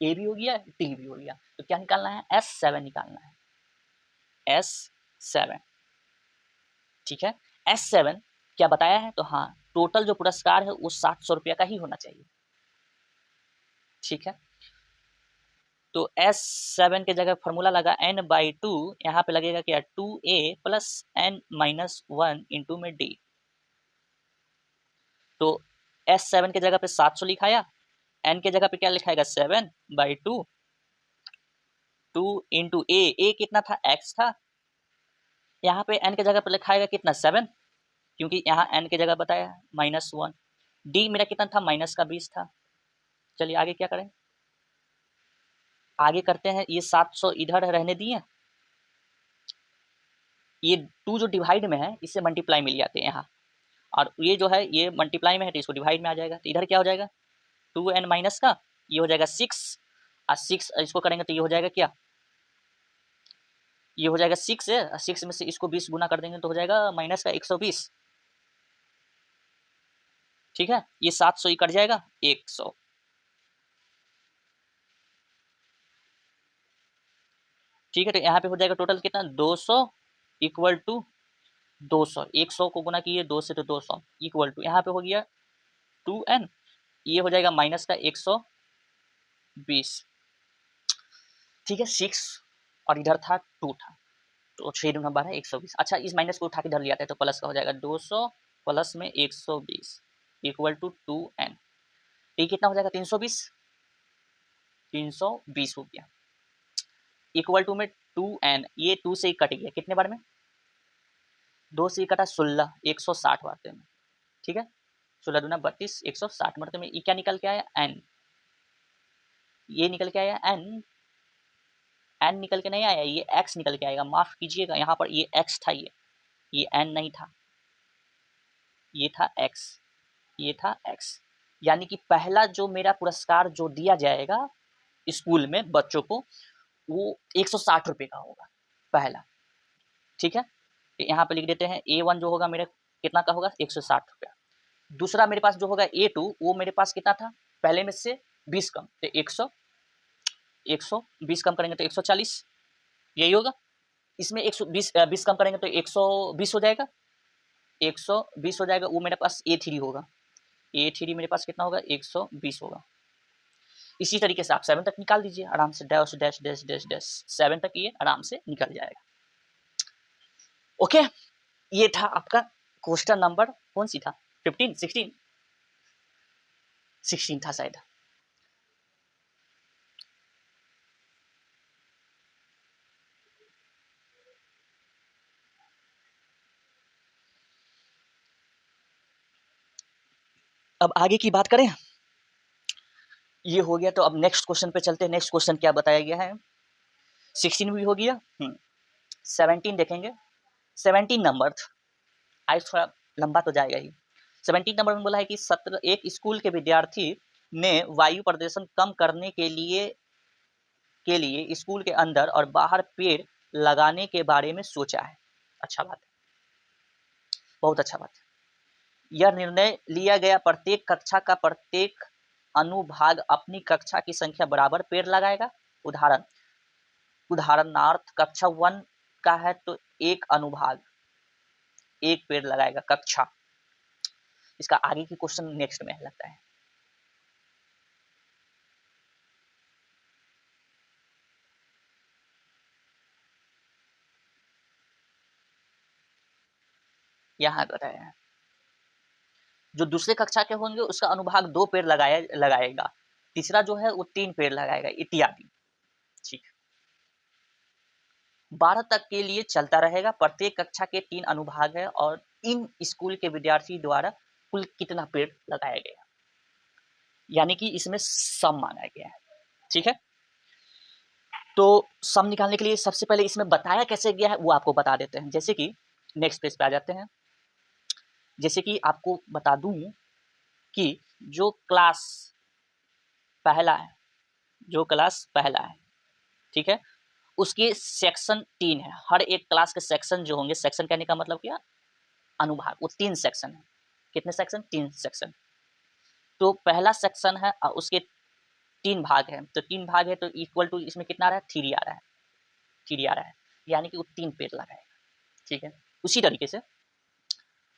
A भी हो गया, D भी हो गया, तो क्या निकालना है, S7 निकालना है, S7, ठीक है। S7 क्या बताया है, तो हाँ टोटल जो पुरस्कार है वो 700 रुपया का ही होना चाहिए, ठीक है। तो S7 के जगह फॉर्मूला लगा n/2, यहाँ पे लगेगा क्या 2a प्लस n-1 इंटू में d। तो S7 के जगह पे 700 लिखाया, n के जगह पे क्या लिखाएगा 7/2, 2 इंटू a कितना था x था, यहाँ पे n के जगह पे लिखाएगा कितना 7, क्योंकि यहाँ n के जगह बताया -1। d मेरा कितना था -20 था। चलिए आगे क्या करें, आगे करते हैं। ये 700 इधर रहने दिए, ये 2 जो डिवाइड में है इससे मल्टीप्लाई मिल जाते हैं यहाँ, और ये जो है ये मल्टीप्लाई में है तो इसको डिवाइड में आ जाएगा। तो इधर क्या हो जाएगा 2n माइनस का, ये हो जाएगा 6, और 6 इसको करेंगे तो ये हो जाएगा क्या, ये हो जाएगा 6 है, 6 में से इसको 20 गुना कर देंगे तो हो जाएगा माइनस का 120। ठीक है, ये 700 ही कट जाएगा 100। ठीक है, तो यहाँ पे हो जाएगा टोटल कितना 200 इक्वल टू 200, 100 को गुना किए 2 से तो 200 इक्वल टू यहाँ पे हो गया 2n, ये हो जाएगा माइनस का 120। ठीक है, 6 और इधर था 2 था, तो 6 दूना 12 120। अच्छा, इस माइनस को उठा के इधर ले आते हैं तो प्लस का हो जाएगा 200 प्लस में 120 इक्वल टू 2n। ये कितना हो जाएगा 320, 320 हो गया इक्वल टू में 2n, ये 2 से ही कट गया कितने बार में, 2 से ही कटा 16, 160 बार में। ठीक है, 16 दूना 32, 160 मरते में ये क्या निकल के आया n, ये निकल के आया n, n निकल के नहीं आया, ये x निकल के आएगा। माफ कीजिएगा, यहाँ पर ये x था, ये n नहीं था, ये था x, ये था x। यानी कि पहला जो मेरा पुरस्कार जो दिया जाएगा स्कूल में बच्चों को, वो 160 रुपये का होगा पहला। ठीक है, यहाँ पे लिख देते हैं A1 जो होगा मेरा कितना का होगा 160 रुपया। दूसरा मेरे पास जो होगा A2, वो मेरे पास कितना था पहले में से 20 कम, तो 100, 120 कम करेंगे तो 140, यही होगा। इसमें 120 20 कम करेंगे तो 120 हो जाएगा, 120 हो जाएगा। वो मेरे पास A3 होगा, A3 मेरे पास कितना होगा 120 होगा। इसी तरीके से आप 7 तक निकाल दीजिए आराम से, dash dash dash dash dash 7 तक ये आराम से निकल जाएगा। ओके, ये था आपका क्वेश्चन नंबर कौन सी था 15 16 था शायद। अब आगे की बात करें, ये हो गया तो अब नेक्स्ट क्वेश्चन पे चलते हैं। नेक्स्ट क्वेश्चन क्या बताया गया है, 16 भी हो गया, 17 देखेंगे। 17 नंबर आज थोड़ा लंबा तो जाएगा ही। 17 नंबर में बोला है कि एक स्कूल के विद्यार्थी ने वायु प्रदूषण कम करने के लिए स्कूल के अंदर और बाहर पेड़ लगाने के बारे में सोचा है। अच्छा बात है, बहुत अच्छा बात है। यह निर्णय लिया गया प्रत्येक कक्षा का प्रत्येक अनुभाग अपनी कक्षा की संख्या बराबर पेड़ लगाएगा। उदाहरणार्थ कक्षा 1 का है तो एक अनुभाग एक पेड़ लगाएगा कक्षा। इसका आगे की क्वेश्चन नेक्स्ट में लगता है। यहाँ बताया है जो दूसरे कक्षा के होंगे उसका अनुभाग 2 पेड़ लगाएगा, तीसरा जो है वो 3 पेड़ लगाएगा इत्यादि। ठीक, 12 तक के लिए चलता रहेगा। प्रत्येक कक्षा के 3 अनुभाग है और इन स्कूल के विद्यार्थी द्वारा कुल कितना पेड़ लगाया गया, यानी कि इसमें सम मांगा गया है। ठीक है, तो सम निकालने के लिए सबसे पहले इसमें बताया कैसे गया है वो आपको बता देते हैं। जैसे कि नेक्स्ट पेज पे आ जाते हैं। जैसे कि आपको बता दूं कि जो क्लास पहला है, जो क्लास पहला है, ठीक है, उसके सेक्शन 3 है। हर एक क्लास के सेक्शन जो होंगे, सेक्शन कहने का मतलब क्या, अनुभाग, वो 3 सेक्शन है। कितने सेक्शन, 3 सेक्शन। तो पहला सेक्शन है और उसके 3 भाग है, तो 3 भाग है तो इक्वल टू इसमें कितना आ रहा है 3 आ रहा है, 3 आ रहा है, यानी कि वो 3 पेड़ लगाएगा। ठीक है, उसी तरीके से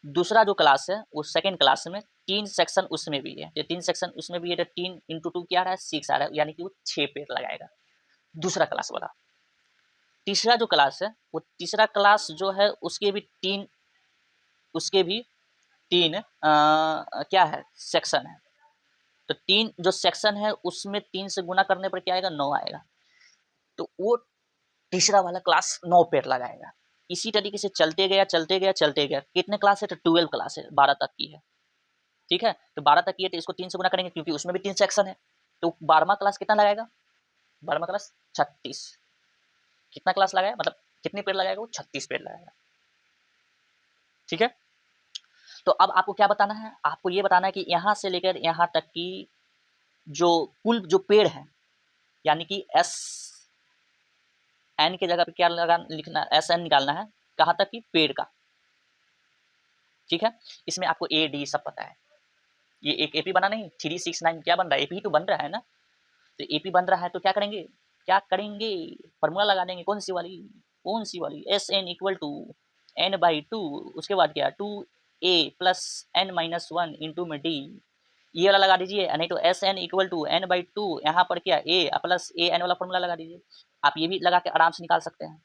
दूसरा जो क्लास है वो सेकेंड क्लास में 3 सेक्शन उसमें भी है, ये 3 सेक्शन उसमें भी है, तो 3 × 2 क्या आ रहा है 6 आ रहा है, यानी कि वो 6 पेड़ लगाएगा। दूसरा क्लास वाला। तीसरा जो क्लास है वो तीसरा क्लास जो है उसके भी तीन क्या है सेक्शन है। तो 3 जो सेक्शन है उसमें 3 से गुना करने पर क्या आएगा 9 आएगा। तो वो तीसरा वाला क्लास 9 पेड़ लगाएगा। इसी तरीके से चलते गया। कितने क्लास है? तो 12 क्लास है, 12 तक की है। ठीक है, तो 12 तक की है तो इसको 3 से गुना करेंगे क्योंकि उसमें भी 3 सेक्शन है। तो 12वां क्लास कितना लगाएगा? 12वां क्लास 36। कितना क्लास लगाएगा मतलब कितने पेड़ लगाएगा? वो 36 पेड़ लगाएगा। ठीक है, तो अब आपको क्या बताना है? आपको ये बताना है कि यहाँ से लेकर यहाँ तक की जो कुल जो पेड़ है यानी कि एस एन की जगह पे क्या लिखना, एस एन निकालना है कहाँ तक की पेड़ का। ठीक है, इसमें आपको ए डी सब पता है। ये एक एपी बना नहीं, 369 क्या बन रहा है? एपी तो बन रहा है ना। तो एपी बन रहा है तो क्या करेंगे फॉर्मूला लगा देंगे। कौन सी वाली? S N equal to N by two, उसके बाद क्या 2a plus N minus 1 into में डी, ये वाला लगा दीजिए। नहीं तो S N equal to N by two, यहाँ पर क्या ए प्लस ए एन वाला फॉर्मूला लगा दीजिए। आप ये भी लगा के आराम से निकाल सकते हैं,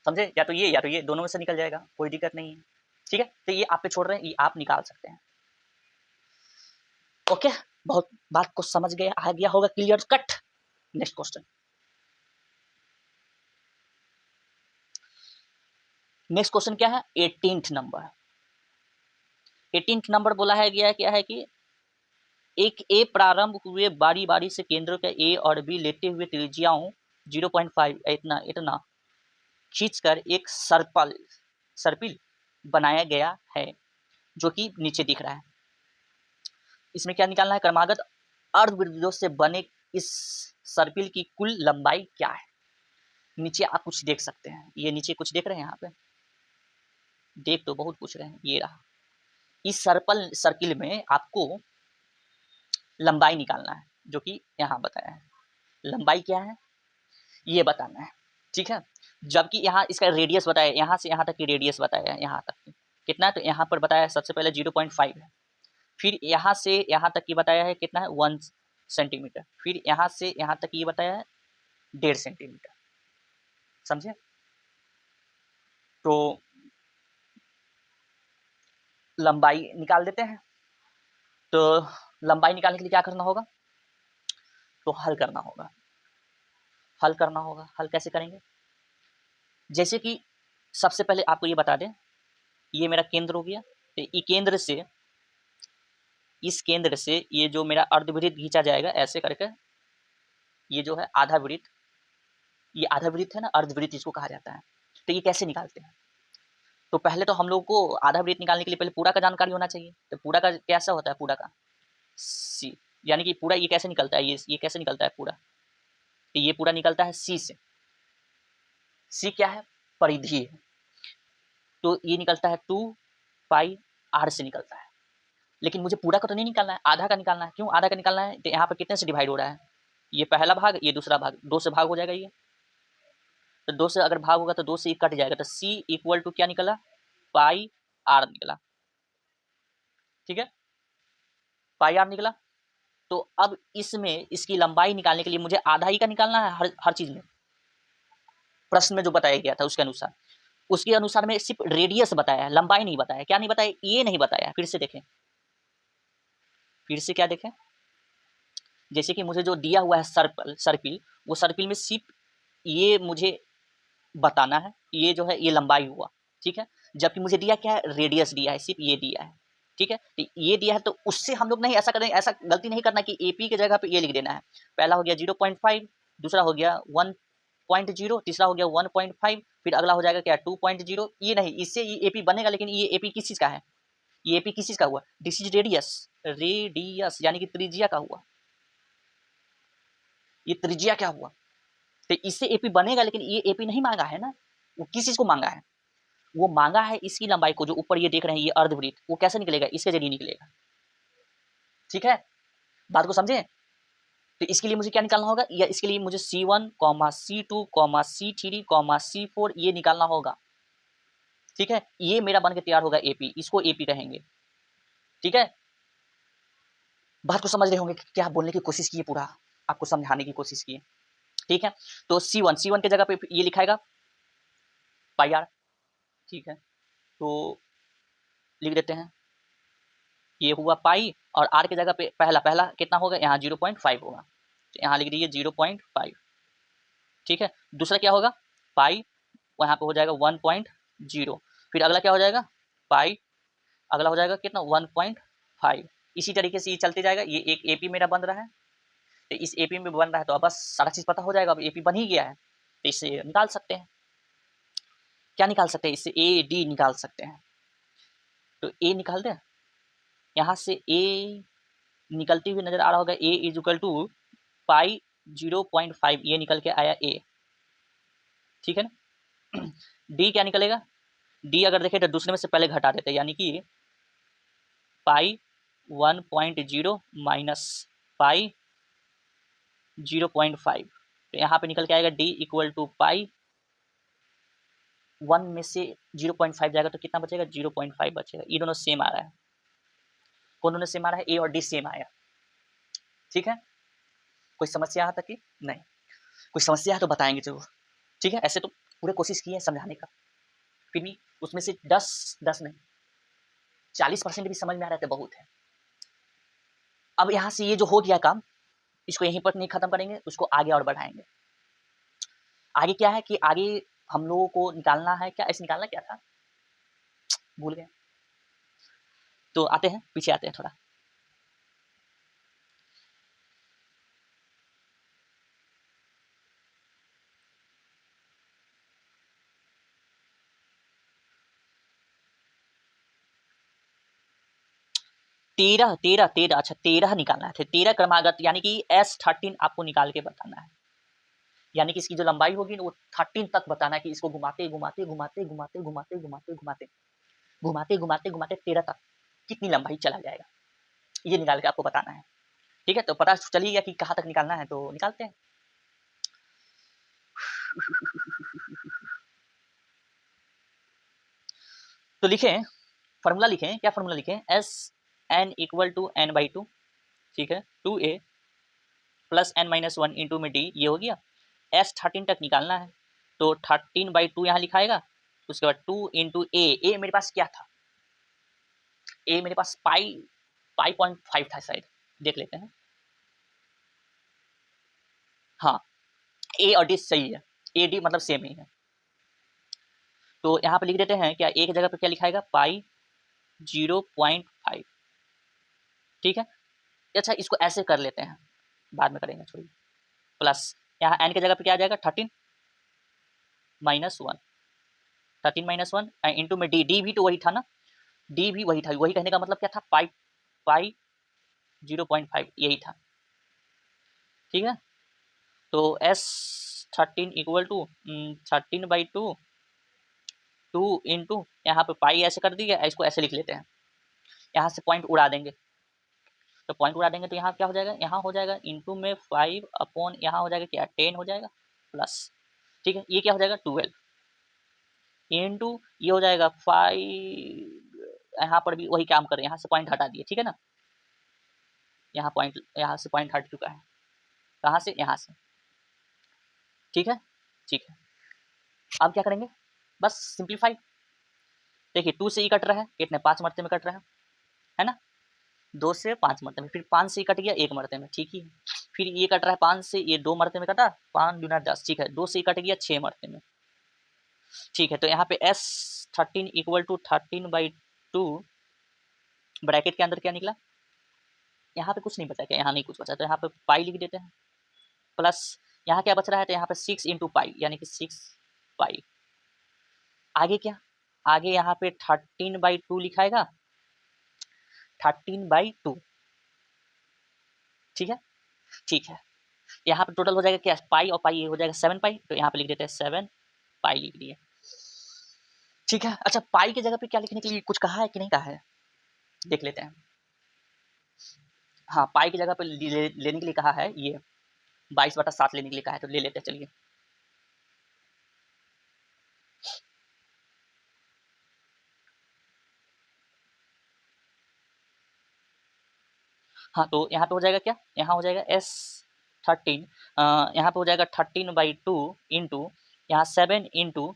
समझे? या तो ये दोनों में से निकल जाएगा, कोई दिक्कत नहीं है। ठीक है, तो ये आप पे छोड़ रहे हैं, ये आप निकाल सकते हैं। ओके, बहुत बात को समझ गए, आ गया होगा clear cut. Next question. Next question क्या है? 18th number. 18th नंबर बोला है गया क्या है कि एक ए प्रारंभ हुए बारी बारी से केंद्रों के ए और बी लेते हुए त्रिज्याओं 0.5 इतना खींचकर एक सर्पिल बनाया गया है जो कि नीचे दिख रहा है। इसमें क्या निकालना है? क्रमागत अर्धवृत्तों से बने इस सर्पिल की कुल लंबाई क्या है? नीचे आप कुछ देख सकते हैं, ये नीचे कुछ देख रहे हैं, यहाँ पे देख तो बहुत कुछ रहे हैं। ये रहा, इस सर्किल में आपको लंबाई निकालना है जो कि यहाँ बताया है। लंबाई क्या है ये बताना है। ठीक है, जबकि यहाँ इसका रेडियस बताया, यहाँ से यहाँ तक की रेडियस बताया है, यहाँ तक की कितना है? तो यहाँ पर बताया है सबसे पहले 0.5 है। फिर यहाँ से यहाँ तक की बताया है कितना है? 1 सेंटीमीटर। फिर यहाँ से यहाँ तक ये बताया है 1.5 सेंटीमीटर। समझे? तो लंबाई निकाल देते हैं। तो लंबाई निकालने के लिए क्या करना होगा? तो हल करना होगा। हल कैसे करेंगे? जैसे कि सबसे पहले आपको ये बता दें, ये मेरा केंद्र हो गया। तो इस केंद्र से ये जो मेरा अर्धवृत्त खींचा जाएगा ऐसे करके, ये जो है आधा वृत्त, ये आधा वृत्त है ना, अर्धवृत्त इसको कहा जाता है। तो ये कैसे निकालते हैं? तो पहले तो हम लोग को आधा वृत्त निकालने के लिए पहले पूरा का जानकारी होना चाहिए। तो पूरा का कैसा होता है? पूरा का सी, यानी कि पूरा ये कैसे निकलता है? ये कैसे निकलता है पूरा? तो ये पूरा निकलता है सी से। सी क्या है? परिधि है। तो ये निकलता है 2 पाई आर से निकलता है। लेकिन मुझे पूरा का तो नहीं निकालना है, आधा का निकालना है। क्यों आधा का निकालना है? तो यहाँ पर कितने से डिवाइड हो रहा है? ये पहला भाग, ये दूसरा भाग, 2 से भाग हो जाएगा ये। तो 2 से अगर भाग होगा तो 2 से ये कट जाएगा। तो सी इक्वल टू क्या निकला? पाई आर निकला। ठीक है, पाई आर निकला। तो अब इसमें इसकी लंबाई निकालने के लिए मुझे आधा ही का निकालना है हर चीज में। प्रश्न में जो बताया गया था उसके अनुसार में सिर्फ रेडियस बताया है, लंबाई नहीं बताया। क्या नहीं बताया? ये नहीं बताया। फिर से देखें, फिर से क्या देखें? जैसे कि मुझे जो दिया हुआ है सर्पिल, वो सर्पिल में सिर्फ ये मुझे बताना है, ये जो है ये लंबाई हुआ। ठीक है, जबकि मुझे दिया क्या है? रेडियस दिया है, सिर्फ ये दिया है। ठीक है, तो ये दिया है तो उससे हम लोग नहीं ऐसा करेंगे, ऐसा गलती नहीं करना कि एपी के जगह पे ये लिख देना है। पहला हो गया 0.5, दूसरा हो गया 1.0, तीसरा हो गया 1.5, फिर अगला हो जाएगा क्या 2.0। ये नहीं, इससे ये एपी बनेगा। लेकिन ये एपी किस चीज का है? ये एपी किस चीज का हुआ? दिस इज रेडियस यानी कि त्रिज्या का हुआ। ये त्रिज्या क्या हुआ? तो इससे एपी बनेगा। लेकिन ये एपी नहीं मांगा है ना, वो किस चीज को मांगा है? वो मांगा है इसकी लंबाई को। जो ऊपर ये देख रहे हैं ये अर्धवृत्त, वो कैसे निकलेगा? इसके जरिए निकलेगा। ठीक है, बात को समझे? तो इसके लिए मुझे क्या निकालना होगा? या इसके लिए मुझे C1, C2, C3, C4 ये निकालना होगा। ठीक है, ये मेरा बन के तैयार होगा एपी, इसको एपी कहेंगे। ठीक है, बात को समझ रहे होंगे कि क्या बोलने की कोशिश की है, पूरा आपको समझाने की कोशिश की है। ठीक है। तो C1 की जगह पे ये लिखाएगा पाई आर, ठीक है। तो लिख देते हैं ये हुआ पाई, और आर की जगह पे पहला कितना होगा, यहाँ 0.5 होगा, तो यहाँ लिख दीजिए 0.5, ठीक है। दूसरा क्या होगा, पाई, वहाँ पे हो जाएगा 1.0, फिर अगला क्या हो जाएगा पाई, अगला हो जाएगा कितना 1.5। इसी तरीके से ये चलते जाएगा। ये एक एपी मेरा बन रहा है, तो इस एपी में बन रहा है, तो अब बस सारा चीज़ पता हो जाएगा। अब एपी बन ही गया है, तो इससे निकाल सकते हैं। क्या निकाल सकते हैं, इससे ए डी निकाल सकते हैं। तो ए निकाल दें, यहाँ से ए निकलती हुई नजर आ रहा होगा, ए इज इक्वल टू पाई 0.5, ये निकल के आया ए, ठीक है ना। डी क्या निकलेगा, डी अगर देखें तो दूसरे में से पहले घटा देते हैं, यानी कि पाई 1.0 माइनस पाई 0.5, तो यहाँ पे निकल के आएगा डी इक्वल टू पाई, 1 में से 0.5 जाएगा तो कितना बचेगा 0.5 बचेगा। ये दोनों सेम आ रहा है, कौन दोनों सेम आ रहा है, ए और डी सेम आया, ठीक है। कोई समस्या यहाँ तक की नहीं, कोई समस्या है तो बताएंगे जरूर, ठीक है। ऐसे तो पूरे कोशिश की है समझाने का, फिर भी उसमें से 10 नहीं 40% भी समझ में आ रहा है तो बहुत है। अब यहाँ से ये जो हो गया काम, इसको यहीं पर नहीं खत्म करेंगे, उसको आगे और बढ़ाएंगे। आगे क्या है कि आगे हम लोगों को निकालना है, क्या ऐसे निकालना क्या था भूल गए, तो आते हैं पीछे आते हैं थोड़ा। तेरह तेरह तेरह अच्छा 13 निकालना है, 13 क्रमागत, यानी कि S13 आपको निकाल के बताना है, यानी कि इसकी जो लंबाई होगी वो 13 तक बताना है, कि इसको घुमाते घुमाते घुमाते घुमाते घुमाते घुमाते घुमाते घुमाते घुमाते घुमाते 13 तक कितनी लंबाई चला जाएगा, ये निकाल के आपको बताना है, ठीक है। तो पता चल ही गया कि कहाँ तक निकालना है, तो निकालते हैं। तो लिखें, फार्मूला लिखें, क्या फार्मूला लिखें, S N equal to N by two, ठीक है, 2a plus N minus 1 into में डी, ये हो गया। S13 तक निकालना है, तो 13/2 यहाँ लिखाएगा, उसके बाद 2 इंटू ए मेरे पास क्या था, ए मेरे पास पाई 0.5 था शायद, देख लेते हैं। हाँ, ए और डी सही है, ए डी मतलब सेम ही है, तो यहाँ पे लिख देते हैं क्या, एक जगह पे क्या लिखाएगा पाई 0.5, ठीक है। अच्छा इसको ऐसे कर लेते हैं, बाद में करेंगे छोड़िए, प्लस यहाँ एन की जगह पे क्या आ जाएगा 13 माइनस वन इंटू में डी, डी भी तो वही था ना, डी भी वही था, वही कहने का मतलब क्या था, पाई पाई 0.5 यही था, ठीक है। तो S13 इक्वल टू 13/2, 2 इंटू यहाँ पे पाई ऐसे कर दिया, इसको ऐसे लिख लेते हैं, यहाँ से पॉइंट उड़ा देंगे, तो पॉइंट उड़ा देंगे तो यहाँ क्या हो जाएगा, यहाँ हो जाएगा इंटू में 5 अपॉन यहाँ हो जाएगा क्या 10 हो जाएगा प्लस, ठीक है। ये क्या हो जाएगा 12 इंटू ये हो जाएगा 5, यहाँ पर भी वही काम करें, यहाँ से पॉइंट हटा दिए, ठीक है ना, यहाँ से पॉइंट हट चुका है, कहाँ से, यहाँ से, ठीक है, ठीक है। अब क्या करेंगे, बस सिंप्लीफाई, देखिए 2 से ही कट रहा है, कितने 5 मरते में कट रहा है ना, 2 से 5 मरते में, फिर 5 से ही कट गया 1 मरते में, ठीक ही है। फिर ये कट रहा है 5 से, ये 2 मरते में कटा, 5 दूना 10, ठीक है, 2 से ही कट गया 6 मरते में, ठीक है। तो यहाँ पे S13 इक्वल टू 13/2 ब्रैकेट के अंदर क्या निकला, यहाँ पे कुछ नहीं बचा क्या, यहाँ नहीं कुछ बचा, तो यहाँ पे पाई लिख देते हैं, प्लस यहाँ क्या बच रहा है, तो यहाँ पे 6 इंटू पाई, यानी कि 6 पाई। आगे क्या, आगे यहाँ पे 13/2 लिखाएगा, 13/2, ठीक है, ठीक है। यहाँ पे टोटल हो जाएगा क्या, पाई और पाई ये हो जाएगा 7 पाई, तो यहाँ पे लिख देते हैं 7 पाई लिख दिए, ठीक है। अच्छा पाई की जगह पे क्या लिखने के लिए कुछ कहा है कि नहीं कहा है, देख लेते हैं। हाँ पाई की जगह पे लेने के लिए कहा है, ये 22/7 लेने के लिए कहा है, तो ले लेते हैं चलिए। हाँ तो यहाँ पे हो जाएगा क्या, यहाँ हो जाएगा S 13 यहाँ पे हो जाएगा 13/2 इंटू यहाँ 7 इंटू,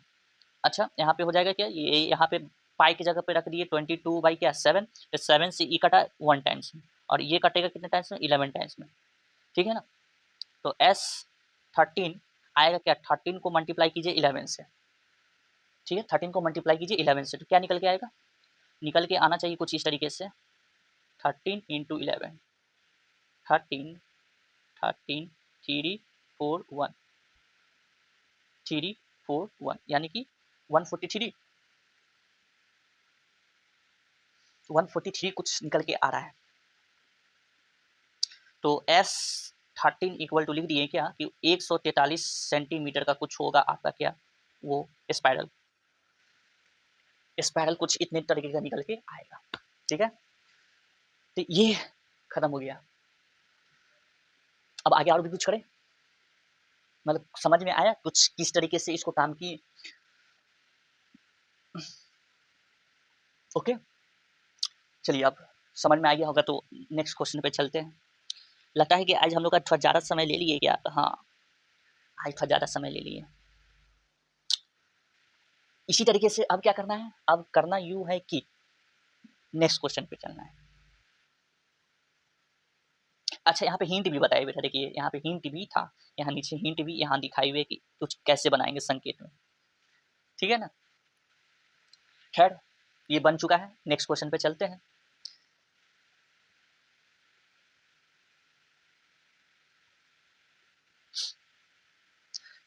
अच्छा यहाँ पे हो जाएगा क्या, ये यहाँ पे पाई की जगह पे रख दिए 22 क्या 7, तो 7 से ई कटा 1 टाइम्स में, और ये कटेगा कितने टाइम्स में, 11 टाइम्स में, ठीक है ना। तो S13 आएगा क्या, 13 को मल्टीप्लाई कीजिए 11 से, ठीक है, 13 को मल्टीप्लाई कीजिए 11 से, तो क्या निकल के आएगा, निकल के आना चाहिए कुछ इस तरीके से, 13 इंटू 11, 13 13 3 4 1 3 4 1 यानी कि 143 143 कुछ निकल के आ रहा है। तो S13 इक्वल टू लिख दिए क्या कि 143 सेंटीमीटर का कुछ होगा आपका क्या, वो स्पाइरल कुछ इतने तरीके का निकल के आएगा, ठीक है। तो ये खत्म हो गया। अब आगे और भी कुछ करें, मतलब समझ में आया कुछ किस तरीके से इसको काम की, ओके। चलिए अब समझ में आ गया होगा तो नेक्स्ट क्वेश्चन पे चलते हैं। लगता है कि आज हम लोग का थोड़ा ज़्यादा समय ले लिए क्या, हाँ आज थोड़ा ज़्यादा समय ले लिए। इसी तरीके से अब क्या करना है, अब करना यूँ है कि नेक्स्ट क्वेश्चन पे चलना है। अच्छा यहाँ पे हिंट भी बताया बेटा, देखिए यहाँ पे हिंट भी था, यहाँ नीचे हिंट भी यहाँ दिखाई हुए कि कुछ कैसे बनाएंगे संकेत में, ठीक है ना। खैर ये बन चुका है, नेक्स्ट क्वेश्चन पे चलते हैं।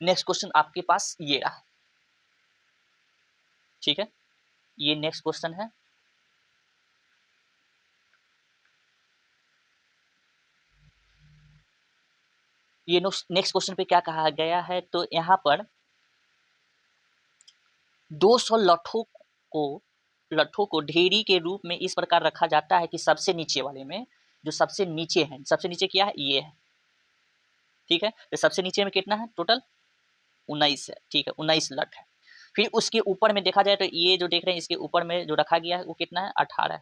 नेक्स्ट क्वेश्चन आपके पास ये रहा, ठीक है, ये नेक्स्ट क्वेश्चन है। ये नेक्स्ट क्वेश्चन पे क्या कहा गया है, तो यहाँ पर 200 लट्ठों को ढेरी के रूप में इस प्रकार रखा जाता है कि सबसे नीचे वाले में, जो सबसे नीचे है, सबसे नीचे क्या है, ये है, ठीक है, तो सबसे नीचे में कितना है टोटल 19 है, ठीक है, 19 लठ है। फिर उसके ऊपर में देखा जाए तो ये जो देख रहे हैं इसके ऊपर में जो रखा गया है वो कितना है, 18 है,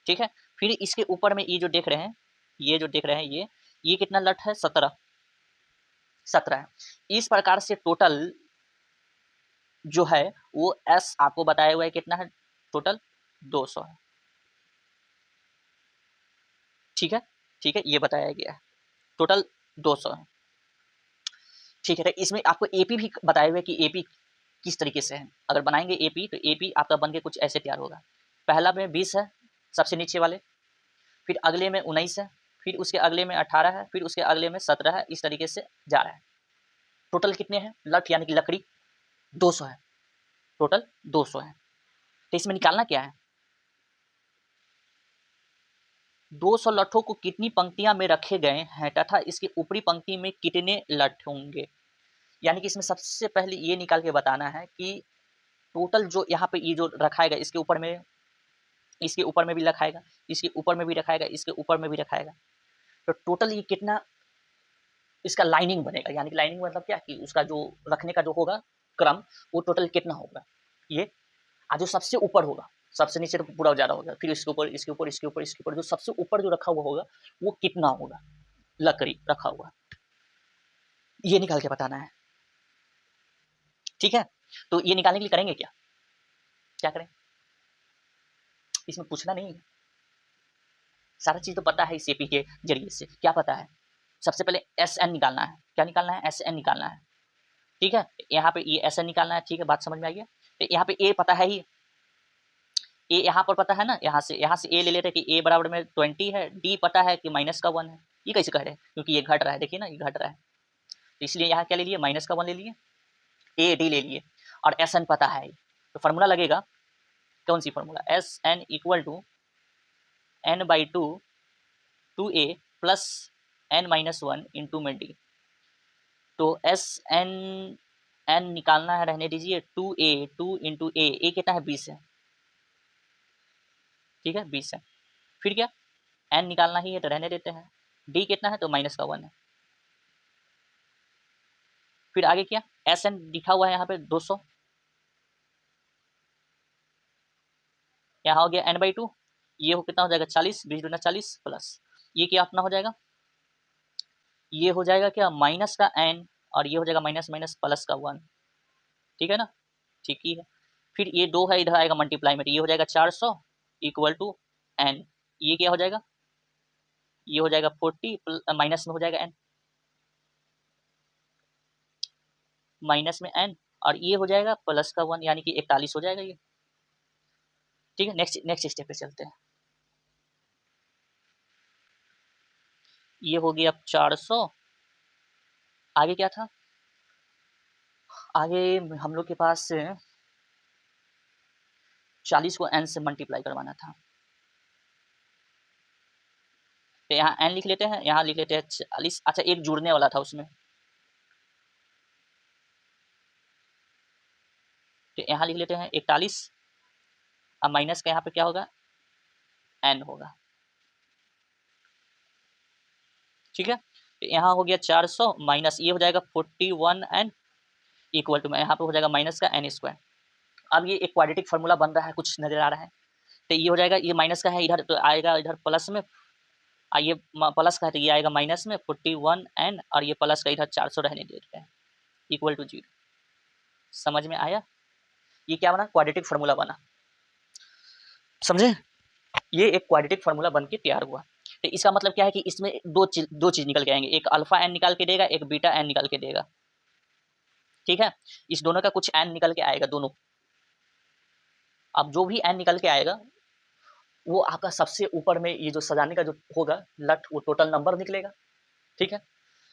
ठीक है। फिर इसके ऊपर में ये जो देख रहे हैं, ये जो देख रहे हैं ये कितना लठ है, 17 है। इस प्रकार से टोटल जो है वो एस आपको बताया हुआ है कितना है, टोटल 200 है, ठीक है, ठीक है, ये बताया गया है टोटल 200 है, ठीक है। तो इसमें आपको एपी भी बताया हुआ है कि एपी किस तरीके से है, अगर बनाएंगे एपी तो एपी आपका बन के कुछ ऐसे तैयार होगा। पहला में 20 है सबसे नीचे वाले, फिर अगले में 19 है, फिर उसके अगले में 18 है, फिर उसके अगले में 17 है, इस तरीके से जा रहा है। टोटल कितने हैं लठ यानी कि लकड़ी, 200 है, टोटल 200 है। तो इसमें निकालना क्या है, 200 लठों को कितनी पंक्तियां में रखे गए हैं तथा इसकी ऊपरी पंक्ति में कितने लठ होंगे, यानी कि इसमें सबसे पहले ये निकाल के बताना है कि टोटल जो यहाँ पे ये जो रखाएगा इसके ऊपर में, इसके ऊपर में भी रखाएगा, इसके ऊपर में भी रखाएगा, इसके ऊपर में भी रखाएगा, तो टोटल ये कितना इसका लाइनिंग बनेगा, यानी कि लाइनिंग मतलब क्या कि उसका जो रखने का जो होगा क्रम, वो टोटल कितना होगा, ये जो सबसे ऊपर होगा, सबसे नीचे तो पूरा उजाला होगा, फिर इसके ऊपर इसके ऊपर इसके ऊपर इसके ऊपर जो सबसे ऊपर जो रखा हुआ होगा वो कितना होगा लकड़ी रखा हुआ, ये निकाल के बताना है, ठीक है। तो ये निकालने के लिए करेंगे क्या, क्या करें, इसमें पूछना नहीं है, सारा चीज तो पता है इस एपी के जरिए से, क्या पता है, सबसे पहले एस एन निकालना है, क्या निकालना है, एस एन निकालना है, ठीक है। यहाँ पे ये एस एन निकालना है, ठीक है, बात समझ में आ गया। तो यहाँ पे ए पता है ही, ए यहाँ पर पता है ना, यहाँ से ए ले लेते हैं कि ए बराबर में 20 है, डी पता है कि -1 है, ये कैसे कह रहे हैं, क्योंकि ये घट रहा है, देखिए ना ये घट रहा है, तो इसलिए यहाँ क्या ले लिए, -1 ले लिए, ए डी ले लिए, और एस एन पता है, तो फार्मूला लगेगा, कौन सी formula, S N equal to n/2 2a plus n-1 into में डी, तो एस एन एन निकालना है, रहने दीजिए, 2a 2 इंटू ए कितना है 20 है, ठीक है 20 है, फिर क्या एन निकालना ही है तो रहने देते हैं, डी कितना है तो -1 है, फिर आगे क्या एस एन लिखा हुआ है यहाँ पे 200, यहाँ हो गया n/2, ये हो कितना हो जाएगा 40, 20 दूना 40 प्लस ये क्या अपना हो जाएगा ये हो जाएगा क्या, माइनस का n, और ये हो जाएगा माइनस माइनस प्लस का 1, ठीक है ना, ठीक ही है। फिर ये 2 है, इधर आएगा मल्टीप्लाई में, ये हो जाएगा 400 इक्वल टू n, ये क्या हो जाएगा, ये हो जाएगा 40 माइनस में हो जाएगा n, माइनस में n, और ये हो जाएगा प्लस का 1, यानी कि 41 हो जाएगा ये, ठीक है। नेक्स्ट स्टेप पे चलते हैं। ये हो गया 400, आगे क्या था, आगे हम लोग के पास 40 को n से मल्टीप्लाई करवाना था, तो यहाँ n लिख लेते हैं, यहाँ लिख लेते हैं 40, अच्छा एक जुड़ने वाला था उसमें, तो यहाँ लिख लेते हैं 41, अब माइनस का यहाँ पे क्या होगा, n होगा, ठीक है। तो यहाँ हो गया 400 माइनस ये हो जाएगा 41n इक्वल टू में यहाँ पे हो जाएगा माइनस का n स्क्वायर। अब ये एक क्वाड्रेटिक फार्मूला बन रहा है, कुछ नजर आ रहा है, तो ये हो जाएगा, ये माइनस का है इधर तो आएगा इधर प्लस में, ये प्लस का है तो ये आएगा माइनस में 41n, और ये प्लस का इधर 400 रहने देते हैं इक्वल टू 0। समझ में आया, ये क्या बना, क्वाड्रेटिक फार्मूला बना, समझे, ये एक क्वाड्रेटिक फार्मूला बन के तैयार हुआ। तो इसका मतलब क्या है कि इसमें दो चीज निकल के आएंगे, एक अल्फा एन निकाल के देगा, एक बीटा एन निकाल के देगा, ठीक है। इस दोनों का कुछ एन निकल के आएगा दोनों। अब जो भी एन निकल के आएगा वो आपका सबसे ऊपर में ये जो सजाने का जो होगा लट, वो टोटल नंबर निकलेगा, ठीक है।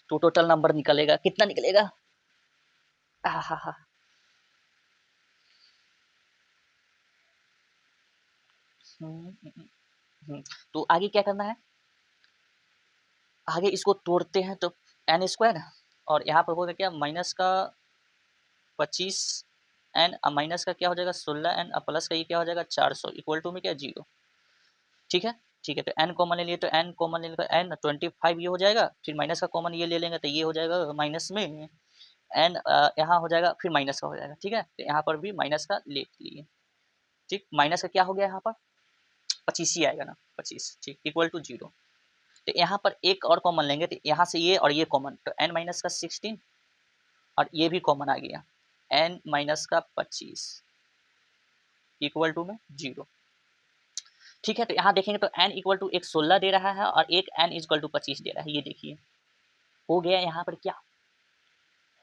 तो टोटल नंबर निकलेगा, कितना निकलेगा, हा। तो आगे क्या करना है, आगे इसको तोड़ते हैं तो एन स्क्वायर, और यहाँ पर होगा क्या, माइनस का 25 एन, माइनस का क्या हो जाएगा 16 एन, प्लस का ये क्या हो जाएगा 400 इक्वल टू में क्या 0, ठीक है। ठीक है, तो एन कॉमन ले लिए, तो एन कॉमन लेने का एन 25 ये हो जाएगा, फिर माइनस का कॉमन ये ले लेंगे तो ये हो जाएगा माइनस में एन, यहाँ हो जाएगा फिर माइनस का हो जाएगा, ठीक है। तो यहाँ पर भी माइनस का ले लिए, ठीक, माइनस का क्या हो गया यहाँ पर 25 ही आएगा ना, 25, ठीक, इक्वल टू 0। तो यहाँ पर एक और कॉमन लेंगे, तो यहाँ से ये और ये कॉमन, तो एन माइनस का 16, और ये भी कॉमन आ गया, एन माइनस का 25 इक्वल टू में 0, ठीक है। तो यहाँ देखेंगे तो n इक्वल टू एक 16 दे रहा है और एक n इक्वल टू 25 दे रहा है, ये देखिए हो गया यहाँ पर क्या,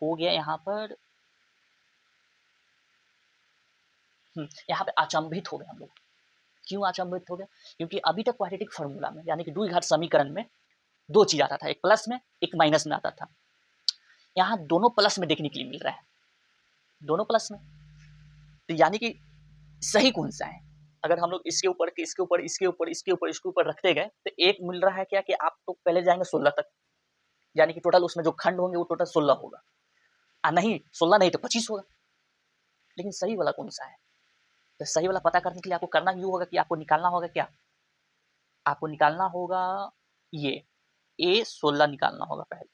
हो गया यहाँ पर यहाँ पे अचंभित हो गए हम लोग। क्यों अचंभित हो गए, क्योंकि अभी तक क्वाड्रेटिक फार्मूला में यानी कि द्विघात समीकरण में दो चीज आता था, एक प्लस में एक माइनस में आता था, यहाँ दोनों प्लस में देखने के लिए मिल रहा है, दोनों प्लस में, तो यानी कि सही कौन सा है, अगर हम लोग इसके ऊपर इसके ऊपर इसके ऊपर इसके ऊपर इसके ऊपर रखते गए तो एक मिल रहा है क्या कि आप तो पहले जाएंगे 16 तक, यानी कि टोटल उसमें जो खंड होंगे वो टोटल 16 होगा, नहीं 16 नहीं तो 25 होगा, लेकिन सही वाला कौन सा है, तो सही वाला पता करने के लिए आपको करना यूँ होगा कि आपको निकालना होगा क्या, आपको निकालना होगा ये A16 निकालना होगा पहले,